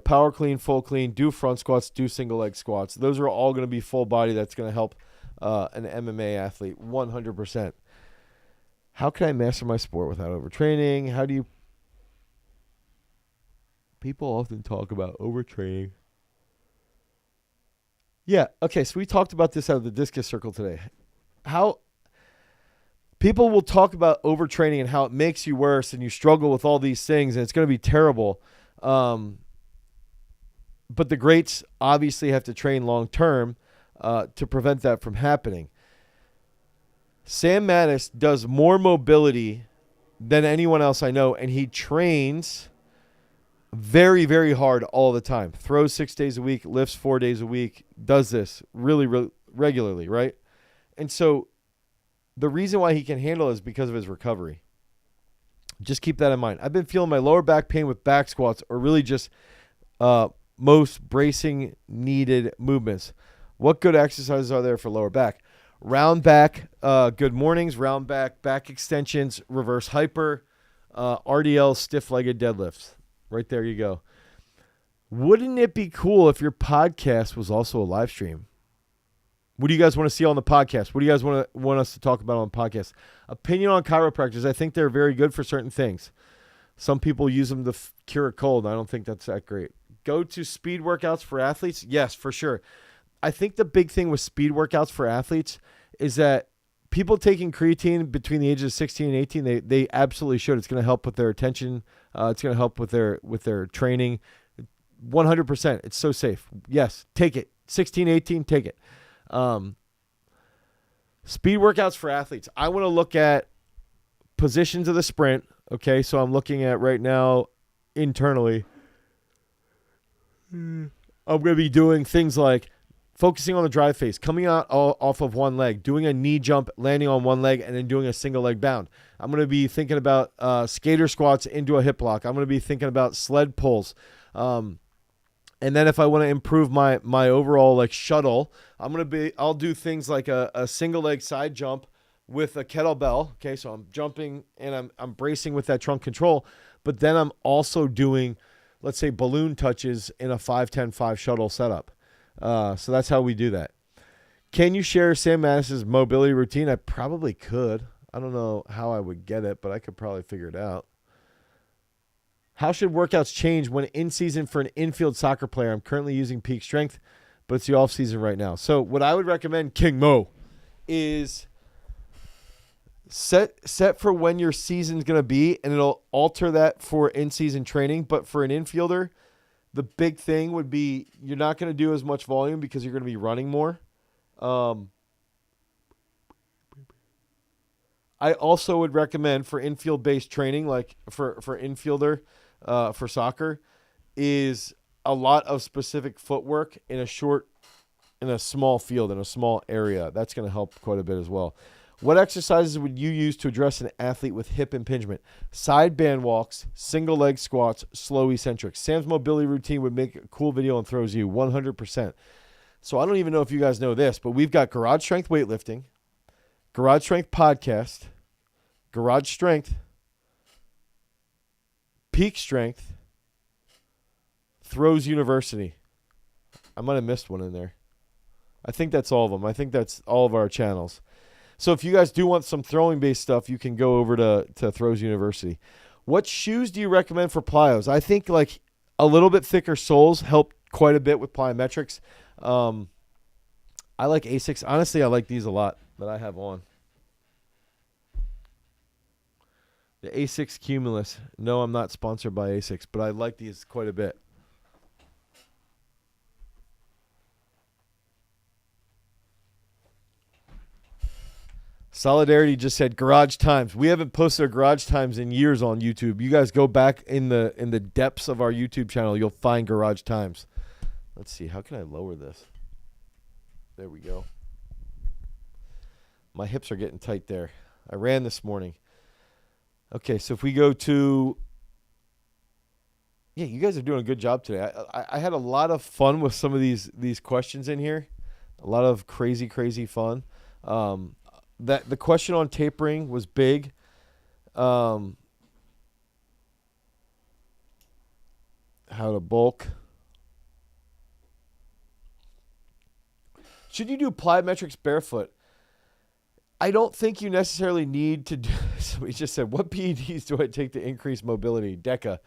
power clean, full clean, do front squats, do single leg squats. Those are all going to be full body. That's going to help an MMA athlete 100%. How can I master my sport without overtraining? People often talk about overtraining. Yeah, okay, so we talked about this out of the discus circle today. How people will talk about overtraining and how it makes you worse and you struggle with all these things and it's going to be terrible. But the greats obviously have to train long term to prevent that from happening. Sam Mattis does more mobility than anyone else I know, and he trains very, very hard all the time. Throws 6 days a week, lifts 4 days a week, does this really regularly, right? And so the reason why he can handle it is because of his recovery. Just keep that in mind. I've been feeling my lower back pain with back squats or really just most bracing needed movements. What good exercises are there for lower back? Round back, good mornings, round back extensions, reverse hyper, RDL, stiff-legged deadlifts. Right there you go. Wouldn't it be cool if your podcast was also a live stream? What do you guys want to see on the podcast? What do you guys want us to talk about on the podcast? Opinion on chiropractors. I think they're very good for certain things. Some people use them to cure a cold. I don't think that's that great. Go to speed workouts for athletes? Yes, for sure. I think the big thing with speed workouts for athletes is that people taking creatine between the ages of 16 and 18, they absolutely should. It's going to help with their attention. It's going to help with their training. 100%. It's so safe. Yes, take it. 16, 18, take it. Speed workouts for athletes. I want to look at positions of the sprint. Okay, so I'm looking at right now internally. I'm going to be doing things like focusing on the drive phase, coming out off of one leg, doing a knee jump, landing on one leg, and then doing a single leg bound. I'm going to be thinking about skater squats into a hip lock. I'm going to be thinking about sled pulls. And then if I want to improve my overall like shuttle, I'll do things like a single leg side jump with a kettlebell. Okay, so I'm jumping and I'm bracing with that trunk control, but then I'm also doing, let's say, balloon touches in a 5-10-5 shuttle setup. So that's how we do that. Can you share Sam Mattis's mobility routine? I probably could. I don't know how I would get it, but I could probably figure it out. How should workouts change when in season for an infield soccer player? I'm currently using peak strength, but it's the off season right now. So what I would recommend, King Mo, is set for when your season's going to be, and it'll alter that for in-season training. But for an infielder, the big thing would be you're not going to do as much volume because you're going to be running more. I also would recommend for infield-based training, like for infielder, for soccer, is a lot of specific footwork in a small field, in a small area. That's going to help quite a bit as well. What exercises would you use to address an athlete with hip impingement? Side band walks, single leg squats, slow eccentrics. Sam's mobility routine would make a cool video and throws you 100%. So I don't even know if you guys know this, but we've got Garage Strength Weightlifting, Garage Strength Podcast, Garage Strength, Peak Strength, Throws University. I might have missed one in there. I think that's all of them. I think that's all of our channels. So if you guys do want some throwing-based stuff, you can go over to Throws University. What shoes do you recommend for plyos? I think like a little bit thicker soles help quite a bit with plyometrics. I like Asics. Honestly, I like these a lot that I have on. The Asics Cumulus. No, I'm not sponsored by Asics, but I like these quite a bit. Solidarity just said garage times. We haven't posted our garage times in years on YouTube. You guys go back in the depths of our YouTube channel. You'll find garage times. Let's see. How can I lower this? There we go. My hips are getting tight there. I ran this morning. Okay, so if we go to... Yeah, you guys are doing a good job today. I had a lot of fun with some of these questions in here. A lot of crazy fun. That the question on tapering was big. How to bulk. Should you do plyometrics barefoot? I don't think you necessarily need to do. Somebody just said, what PEDs do I take to increase mobility? Deca.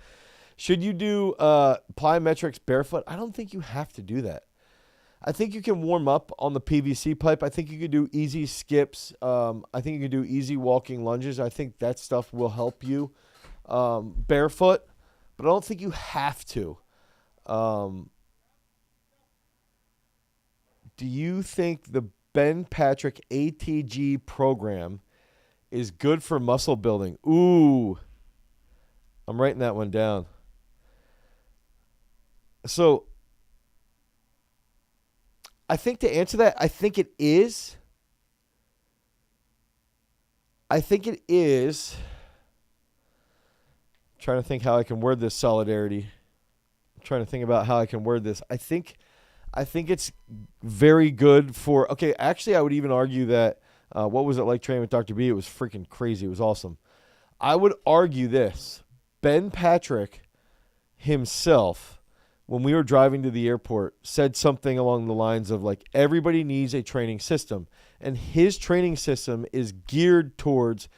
Should you do plyometrics barefoot? I don't think you have to do that. I think you can warm up on the PVC pipe. I think you could do easy skips. I think you can do easy walking lunges. I think that stuff will help you barefoot, but I don't think you have to. Do you think the Ben Patrick ATG program is good for muscle building? Ooh, I'm writing that one down. So I think to answer that, I think it is. I'm trying to think how I can word this, Solidarity. I'm trying to think about how I can word this. I think it's very good for... Okay, actually, I would even argue that... what was it like training with Dr. B? It was freaking crazy. It was awesome. I would argue this. Ben Patrick himself, when we were driving to the airport, said something along the lines of, like, everybody needs a training system. And his training system is geared towards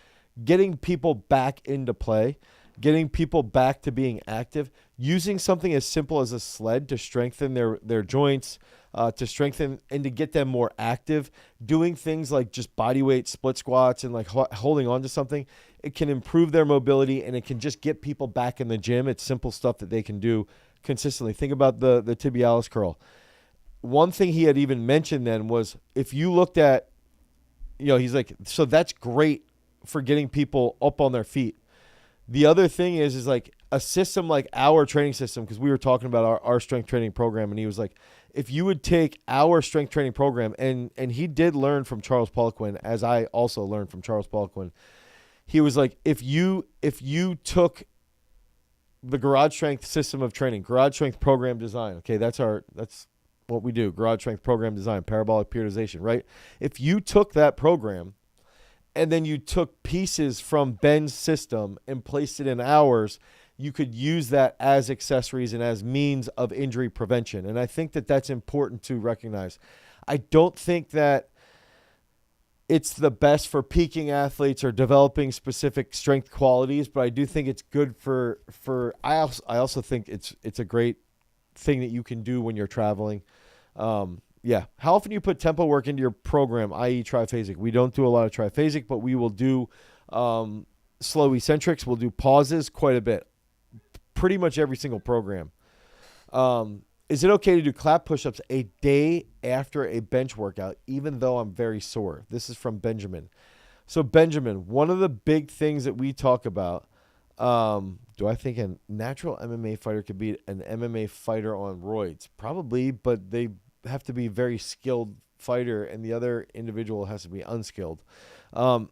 getting people back into play, getting people back to being active, using something as simple as a sled to strengthen their joints, to strengthen and to get them more active, doing things like just body weight split squats and like holding on to something. It can improve their mobility and it can just get people back in the gym. It's simple stuff that they can do consistently. Think about the tibialis curl. One thing he had even mentioned then was if you looked at, he's like, so that's great for getting people up on their feet. The other thing is like a system like our training system, because we were talking about our strength training program, and he was like, if you would take our strength training program, and he did learn from Charles Poliquin, as I also learned from Charles Poliquin. He was like, if you took the Garage Strength system of training, Garage Strength program design, okay, that's what we do, Garage Strength program design, parabolic periodization, right? If you took that program and then you took pieces from Ben's system and placed it in ours, you could use that as accessories and as means of injury prevention. And I think that that's important to recognize. I don't think that it's the best for peaking athletes or developing specific strength qualities, but I do think it's good for I also think it's a great thing that you can do when you're traveling. Yeah. How often do you put tempo work into your program, i.e. triphasic? We don't do a lot of triphasic, but we will do slow eccentrics. We'll do pauses quite a bit. Pretty much every single program. Is it okay to do clap push-ups a day after a bench workout, even though I'm very sore? This is from Benjamin. So, Benjamin, one of the big things that we talk about, do I think a natural MMA fighter could beat an MMA fighter on roids? Probably, but they have to be a very skilled fighter, and the other individual has to be unskilled. One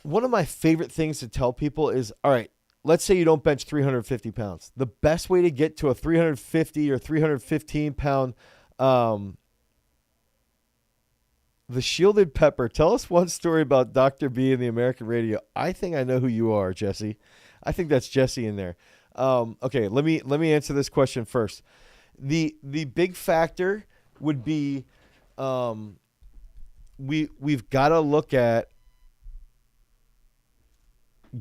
of my favorite things to tell people is, all right, let's say you don't bench 350 pounds. The best way to get to a 350 or 315 pound, the shielded pepper. Tell us one story about Dr. B and the American radio. I think I know who you are, Jesse. I think that's Jesse in there. Okay, let me answer this question first. The big factor would be, we've got to look at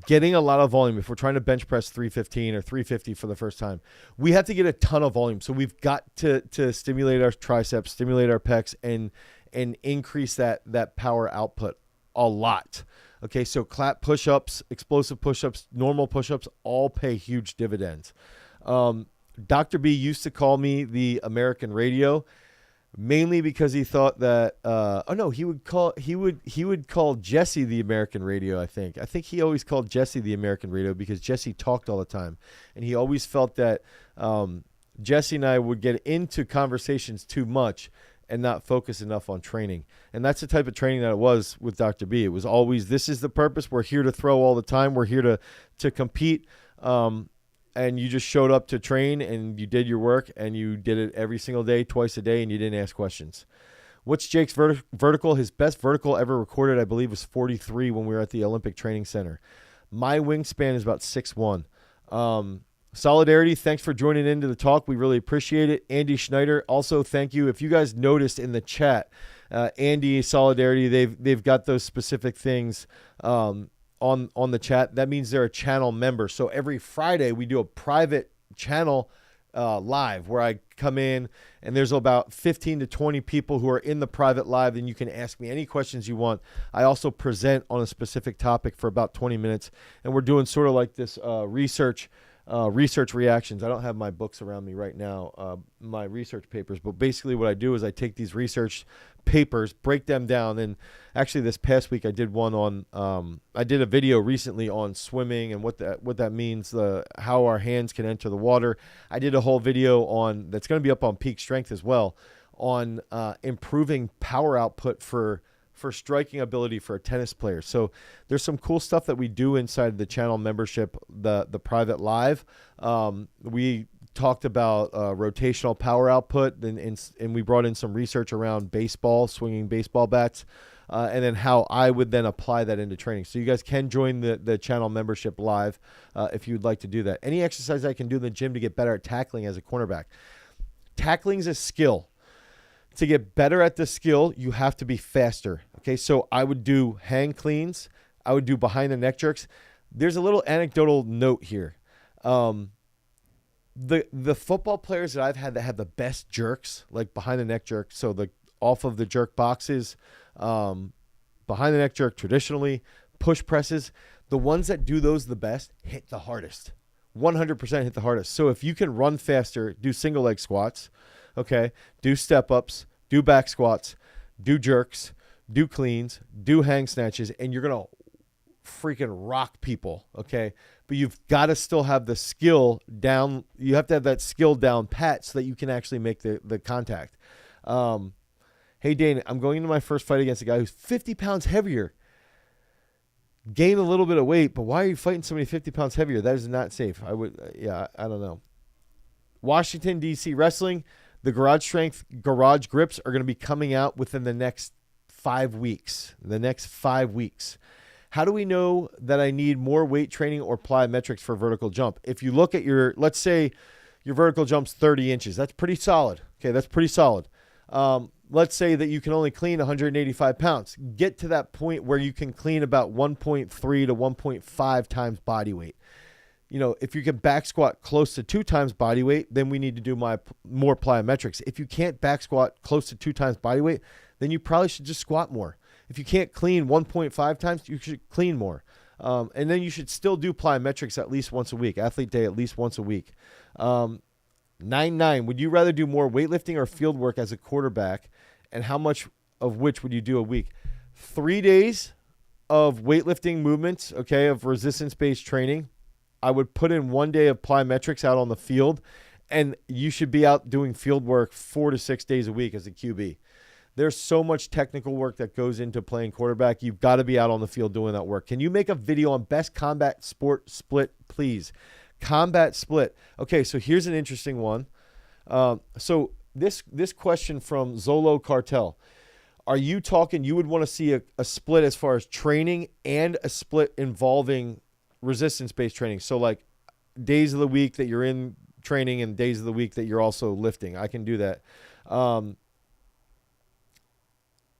getting a lot of volume. If we're trying to bench press 315 or 350 for the first time, we have to get a ton of volume. So we've got to stimulate our triceps, stimulate our pecs, and increase that power output a lot. Okay, so clap push-ups, explosive push-ups, normal push-ups all pay huge dividends. Dr. B used to call me the American radio, mainly because he thought that he would call Jesse the American radio. I think he always called Jesse the American radio because Jesse talked all the time, and he always felt that Jesse and I would get into conversations too much and not focus enough on training. And that's the type of training that it was with Dr. B. It was always, this is the purpose. We're here to throw all the time. We're here to compete. And you just showed up to train and you did your work and you did it every single day, twice a day, and you didn't ask questions. What's Jake's vertical? His best vertical ever recorded, I believe, was 43 when we were at the Olympic Training Center. My wingspan is about 6'1". Solidarity, thanks for joining into the talk. We really appreciate it. Andy Schneider, also thank you. If you guys noticed in the chat, Andy, Solidarity, they've got those specific things on the chat. That means they're a channel member. So every Friday we do a private channel live where I come in and there's about 15 to 20 people who are in the private live, and you can ask me any questions you want. I also present on a specific topic for about 20 minutes, and we're doing sort of like this research reactions. I don't have my books around me right now, my research papers, but basically what I do is I take these research papers, break them down, and actually this past week I did one on, I did a video recently on swimming and what that means, how our hands can enter the water. I did a whole video on, that's going to be up on Peak Strength as well, on improving power output for striking ability for a tennis player. So there's some cool stuff that we do inside the channel membership, the private live. We talked about rotational power output, and we brought in some research around baseball, swinging baseball bats, and then how I would then apply that into training. So you guys can join the channel membership live if you'd like to do that. Any exercise I can do in the gym to get better at tackling as a cornerback. Tackling is a skill. To get better at the skill, you have to be faster. Okay, so I would do hang cleans. I would do behind the neck jerks. There's a little anecdotal note here. The football players that I've had that have the best jerks, like behind the neck jerk, so the off of the jerk boxes, behind the neck jerk traditionally, push presses, the ones that do those the best hit the hardest. 100% hit the hardest. So if you can run faster, do single leg squats, okay, do step ups, do back squats, do jerks, do cleans, do hang snatches, and you're going to freaking rock people, okay? But you've got to still have the skill down. You have to have that skill down pat so that you can actually make the contact. Hey, Dane, I'm going into my first fight against a guy who's 50 pounds heavier. Gain a little bit of weight, but why are you fighting somebody 50 pounds heavier? That is not safe. I don't know. Washington, D.C. Wrestling. The Garage Strength Garage Grips are going to be coming out within the next 5 weeks. How do we know that I need more weight training or plyometrics for vertical jump? If you look at let's say your vertical jump's 30 inches. That's pretty solid. Okay, that's pretty solid. let's say that you can only clean 185 pounds. Get to that point where you can clean about 1.3 to 1.5 times body weight. If you can back squat close to 2 times body weight, then we need to do more plyometrics. If you can't back squat close to 2 times body weight, then you probably should just squat more. If you can't clean 1.5 times, you should clean more. And then you should still do plyometrics at least once a week, athlete day at least once a week. 9-9, would you rather do more weightlifting or field work as a quarterback, and how much of which would you do a week? 3 days of weightlifting movements, okay, of resistance-based training. I would put in 1 day of plyometrics out on the field, and you should be out doing field work 4 to 6 days a week as a QB. There's so much technical work that goes into playing quarterback. You've got to be out on the field doing that work. Can you make a video on best combat sport split, please? Combat split. Okay, so here's an interesting one. So this question from Zolo Cartel. Are you talking you would want to see a split as far as training and a split involving resistance-based training? So like days of the week that you're in training and days of the week that you're also lifting. I can do that.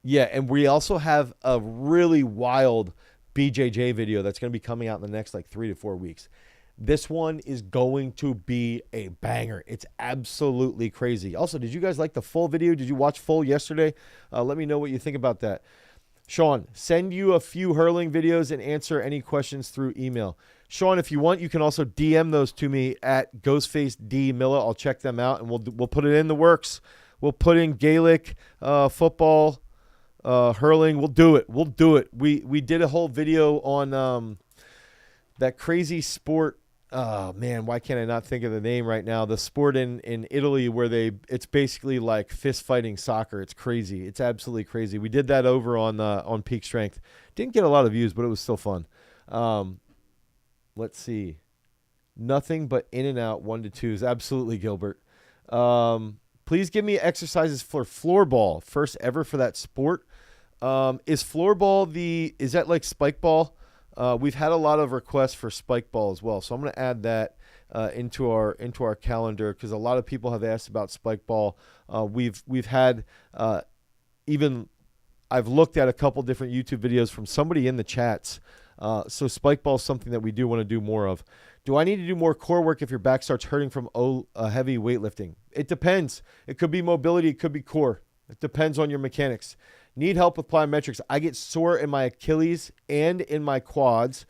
Yeah, and we also have a really wild BJJ video that's going to be coming out in the next 3 to 4 weeks. This one is going to be a banger. It's absolutely crazy. Also, did you guys like the full video? Did you watch full yesterday? Let me know what you think about that. Sean, send you a few hurling videos and answer any questions through email. Sean, if you want, you can also DM those to me at GhostfaceDMilla. I'll check them out, and we'll put it in the works. We'll put in Gaelic, football, hurling. We'll do it. We did a whole video on that crazy sport. Oh man, why can't I not think of the name right now? The sport in Italy where it's basically like fist fighting soccer. It's crazy. It's absolutely crazy. We did that over on Peak Strength. Didn't get a lot of views, but it was still fun. Let's see. Nothing but in and out 1 to 2s. Absolutely, Gilbert. Please give me exercises for floorball. First ever for that sport. Is floorball is that like spike ball? We've had a lot of requests for spike ball as well, so I'm going to add that into our calendar because a lot of people have asked about spike ball. We've had I've looked at a couple different YouTube videos from somebody in the chats. So spike ball is something that we do want to do more of. Do I need to do more core work if your back starts hurting from heavy weightlifting? It depends. It could be mobility. It could be core. It depends on your mechanics. Need help with plyometrics. I get sore in my Achilles and in my quads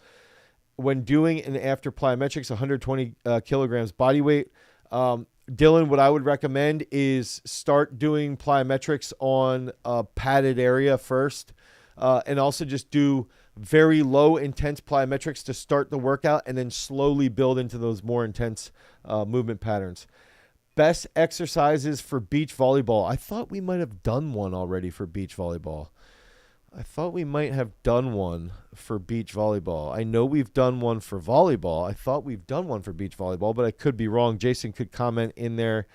when doing and after plyometrics, 120 kilograms body weight. Dylan, what I would recommend is start doing plyometrics on a padded area first, and also just do very low intense plyometrics to start the workout and then slowly build into those more intense movement patterns. Best exercises for beach volleyball. I thought we might have done one already for beach volleyball. I know we've done one for volleyball. I thought we've done one for beach volleyball, but I could be wrong. Jason could comment in there.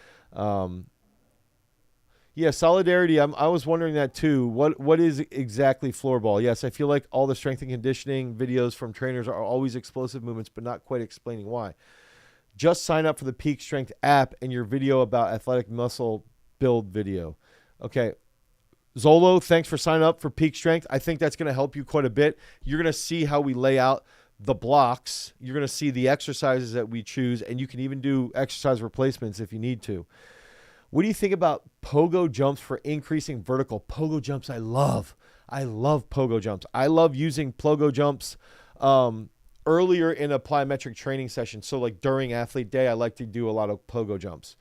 Yeah, solidarity. I was wondering that too. What is exactly floorball? Yes, I feel like all the strength and conditioning videos from trainers are always explosive movements, but not quite explaining why. Just sign up for the Peak Strength app and your video about athletic muscle build video. Okay. Zolo, thanks for signing up for Peak Strength. I think that's going to help you quite a bit. You're going to see how we lay out the blocks. You're going to see the exercises that we choose, and you can even do exercise replacements if you need to. What do you think about pogo jumps for increasing vertical? Pogo jumps, I love pogo jumps. I love using pogo jumps earlier in a plyometric training session. So like during athlete day, I like to do a lot of pogo jumps.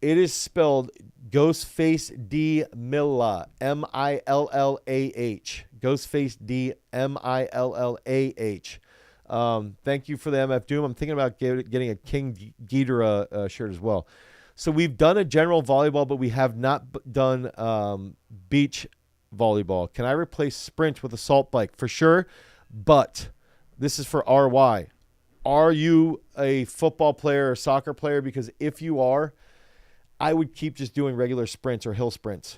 It is spelled GhostfaceDMilla, M-I-L-L-A-H. GhostfaceDMillah. Thank you for the MF Doom. I'm thinking about getting a King Ghidorah shirt as well. So we've done a general volleyball, but we have not done beach volleyball. Can I replace sprint with assault bike? For sure, but this is for RY. Are you a football player or soccer player? Because if you are, I would keep just doing regular sprints or hill sprints.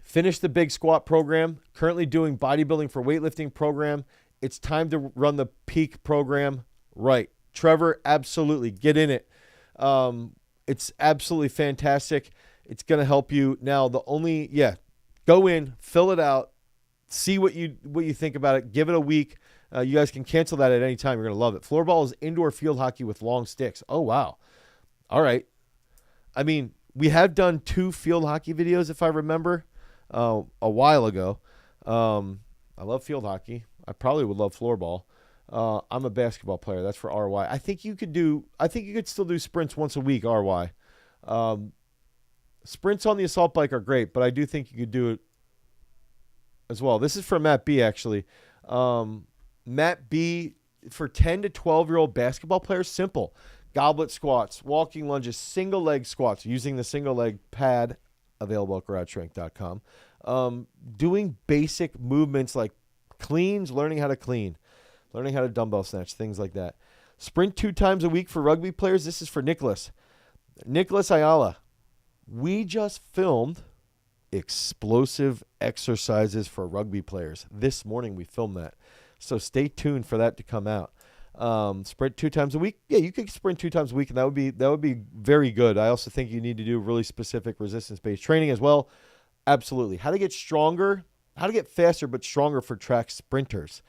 Finish the big squat program. Currently doing bodybuilding for weightlifting program. It's time to run the peak program right. Trevor, absolutely. Get in it. It's absolutely fantastic. It's going to help you. Now, go in, fill it out, see what you think about it. Give it a week. You guys can cancel that at any time. You're going to love it. Floorball is indoor field hockey with long sticks. Oh, wow. All right. I mean, we have done 2 field hockey videos, if I remember, a while ago. I love field hockey. I probably would love floorball. I'm a basketball player. That's for RY. I think you could still do sprints once a week, RY. Sprints on the assault bike are great, but I do think you could do it as well. This is from Matt B, actually. Matt B, for 10 to 12-year-old basketball players, simple. Goblet squats, walking lunges, single leg squats using the single leg pad available at garagestrength.com. Doing basic movements like cleans, learning how to clean, learning how to dumbbell snatch, things like that. Sprint 2 times a week for rugby players. This is for Nicholas. Nicholas Ayala. We just filmed explosive exercises for rugby players. This morning we filmed that. So stay tuned for that to come out. Sprint 2 times a week. Yeah, you could sprint 2 times a week, and that would be very good. I also think you need to do really specific resistance-based training as well. Absolutely. How to get stronger, how to get faster but stronger for track sprinters.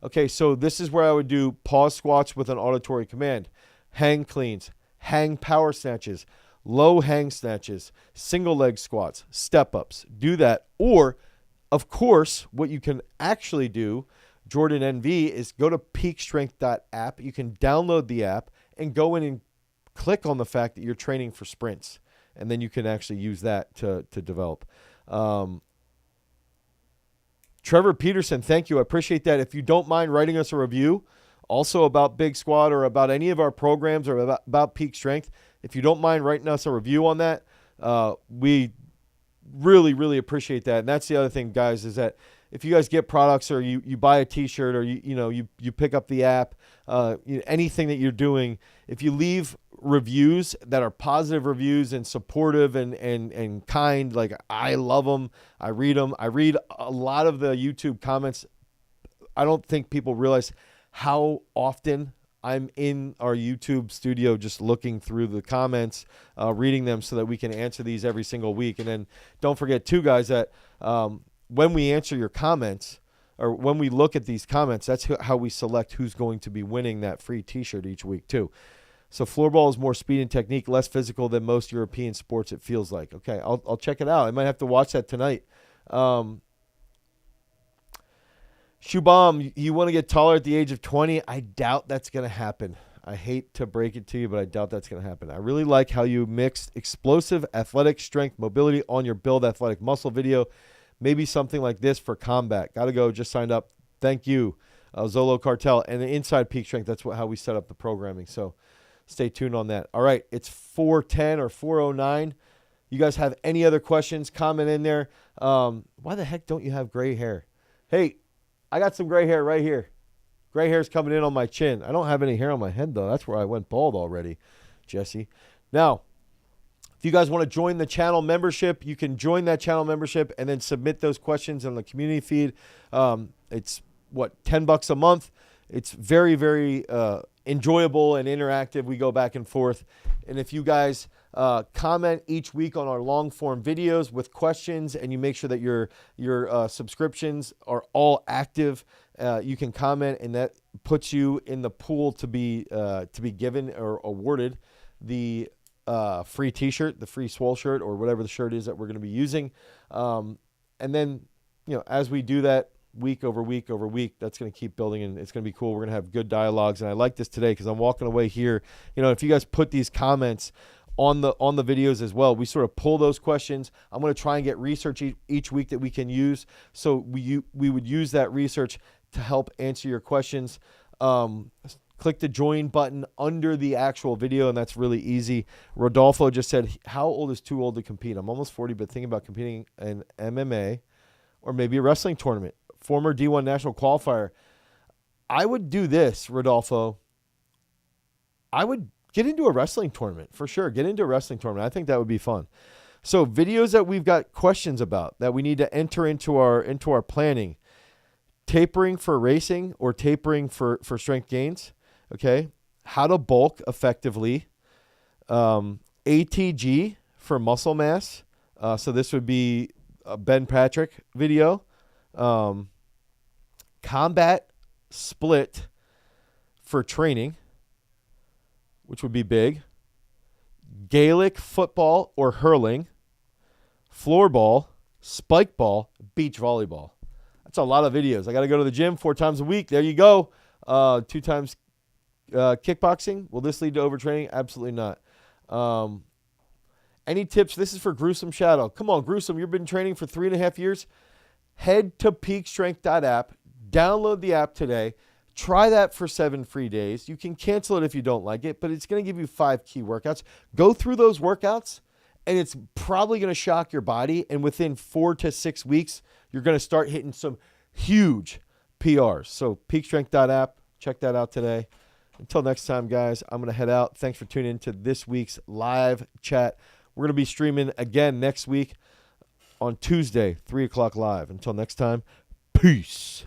Okay, so this is where I would do pause squats with an auditory command, hang cleans, hang power snatches, low hang snatches, single leg squats, step-ups. Do that. Or, of course, what you can actually do, Jordan NV, is go to peakstrength.app. You can download the app and go in and click on the fact that you're training for sprints. And then you can actually use that to develop. Trevor Peterson, thank you. I appreciate that. If you don't mind writing us a review also about Big Squat or about any of our programs or about Peak Strength, if you don't mind writing us a review on that, we really, really appreciate that. And that's the other thing, guys, is that if you guys get products or you buy a T-shirt or you pick up the app, anything that you're doing, if you leave reviews that are positive reviews and supportive and kind, like I love them, I read them. I read a lot of the YouTube comments. I don't think people realize how often I'm in our YouTube studio just looking through the comments, reading them so that we can answer these every single week. And then don't forget, too, guys, that when we answer your comments or when we look at these comments, that's how we select who's going to be winning that free T-shirt each week, too. So floorball is more speed and technique, less physical than most European sports, it feels like. Okay, I'll check it out. I might have to watch that tonight. Shubham, you want to get taller at the age of 20? I doubt that's going to happen. I hate to break it to you, but I doubt that's going to happen. I really like how you mixed explosive athletic strength mobility on your Build Athletic Muscle video. Maybe something like this for combat. Got to go. Just signed up. Thank you, Zolo Cartel. And the Inside Peak Strength, that's how we set up the programming. So stay tuned on that. All right, it's 4:10 or 4:09. You guys have any other questions? Comment in there. Why the heck don't you have gray hair? Hey, I got some gray hair right here. Gray hair's coming in on my chin. I don't have any hair on my head, though. That's where I went bald already, Jesse. Now, if you guys want to join the channel membership, you can join that channel membership and then submit those questions on the community feed. It's, $10 a month. It's very, very enjoyable and interactive. We go back and forth. And if you guys comment each week on our long form videos with questions and you make sure that your subscriptions are all active, you can comment, and that puts you in the pool to be given or awarded the free T-shirt, the free swole shirt, or whatever the shirt is that we're going to be using. And then, as we do that week over week over week, that's going to keep building, and it's going to be cool. We're going to have good dialogues, and I like this today because I'm walking away here. If you guys put these comments on the videos as well, we sort of pull those questions. I'm going to try and get research each week that we can use. So we would use that research to help answer your questions. Click the join button under the actual video, and that's really easy. Rodolfo just said, how old is too old to compete? I'm almost 40, but thinking about competing in MMA or maybe a wrestling tournament. Former D1 national qualifier. I would do this, Rodolfo. I would get into a wrestling tournament for sure. Get into a wrestling tournament. I think that would be fun. So videos that we've got questions about that we need to enter into our planning. Tapering for racing or tapering for strength gains. Okay. How to bulk effectively. ATG for muscle mass. So this would be a Ben Patrick video. Combat split for training, which would be big. Gaelic football or hurling. Floorball, spike ball, beach volleyball. That's a lot of videos. I got to go to the gym 4 times a week. There you go. 2 times kickboxing. Will this lead to overtraining? Absolutely not. Any tips? This is for Gruesome Shadow. Come on, Gruesome. You've been training for 3.5 years. Head to peakstrength.app. Download the app today. Try that for 7 free days. You can cancel it if you don't like it, but it's going to give you 5 key workouts. Go through those workouts, and it's probably going to shock your body. And within 4 to 6 weeks, you're going to start hitting some huge PRs. So peakstrength.app. Check that out today. Until next time, guys, I'm going to head out. Thanks for tuning in to this week's live chat. We're going to be streaming again next week on Tuesday, 3 o'clock live. Until next time, peace.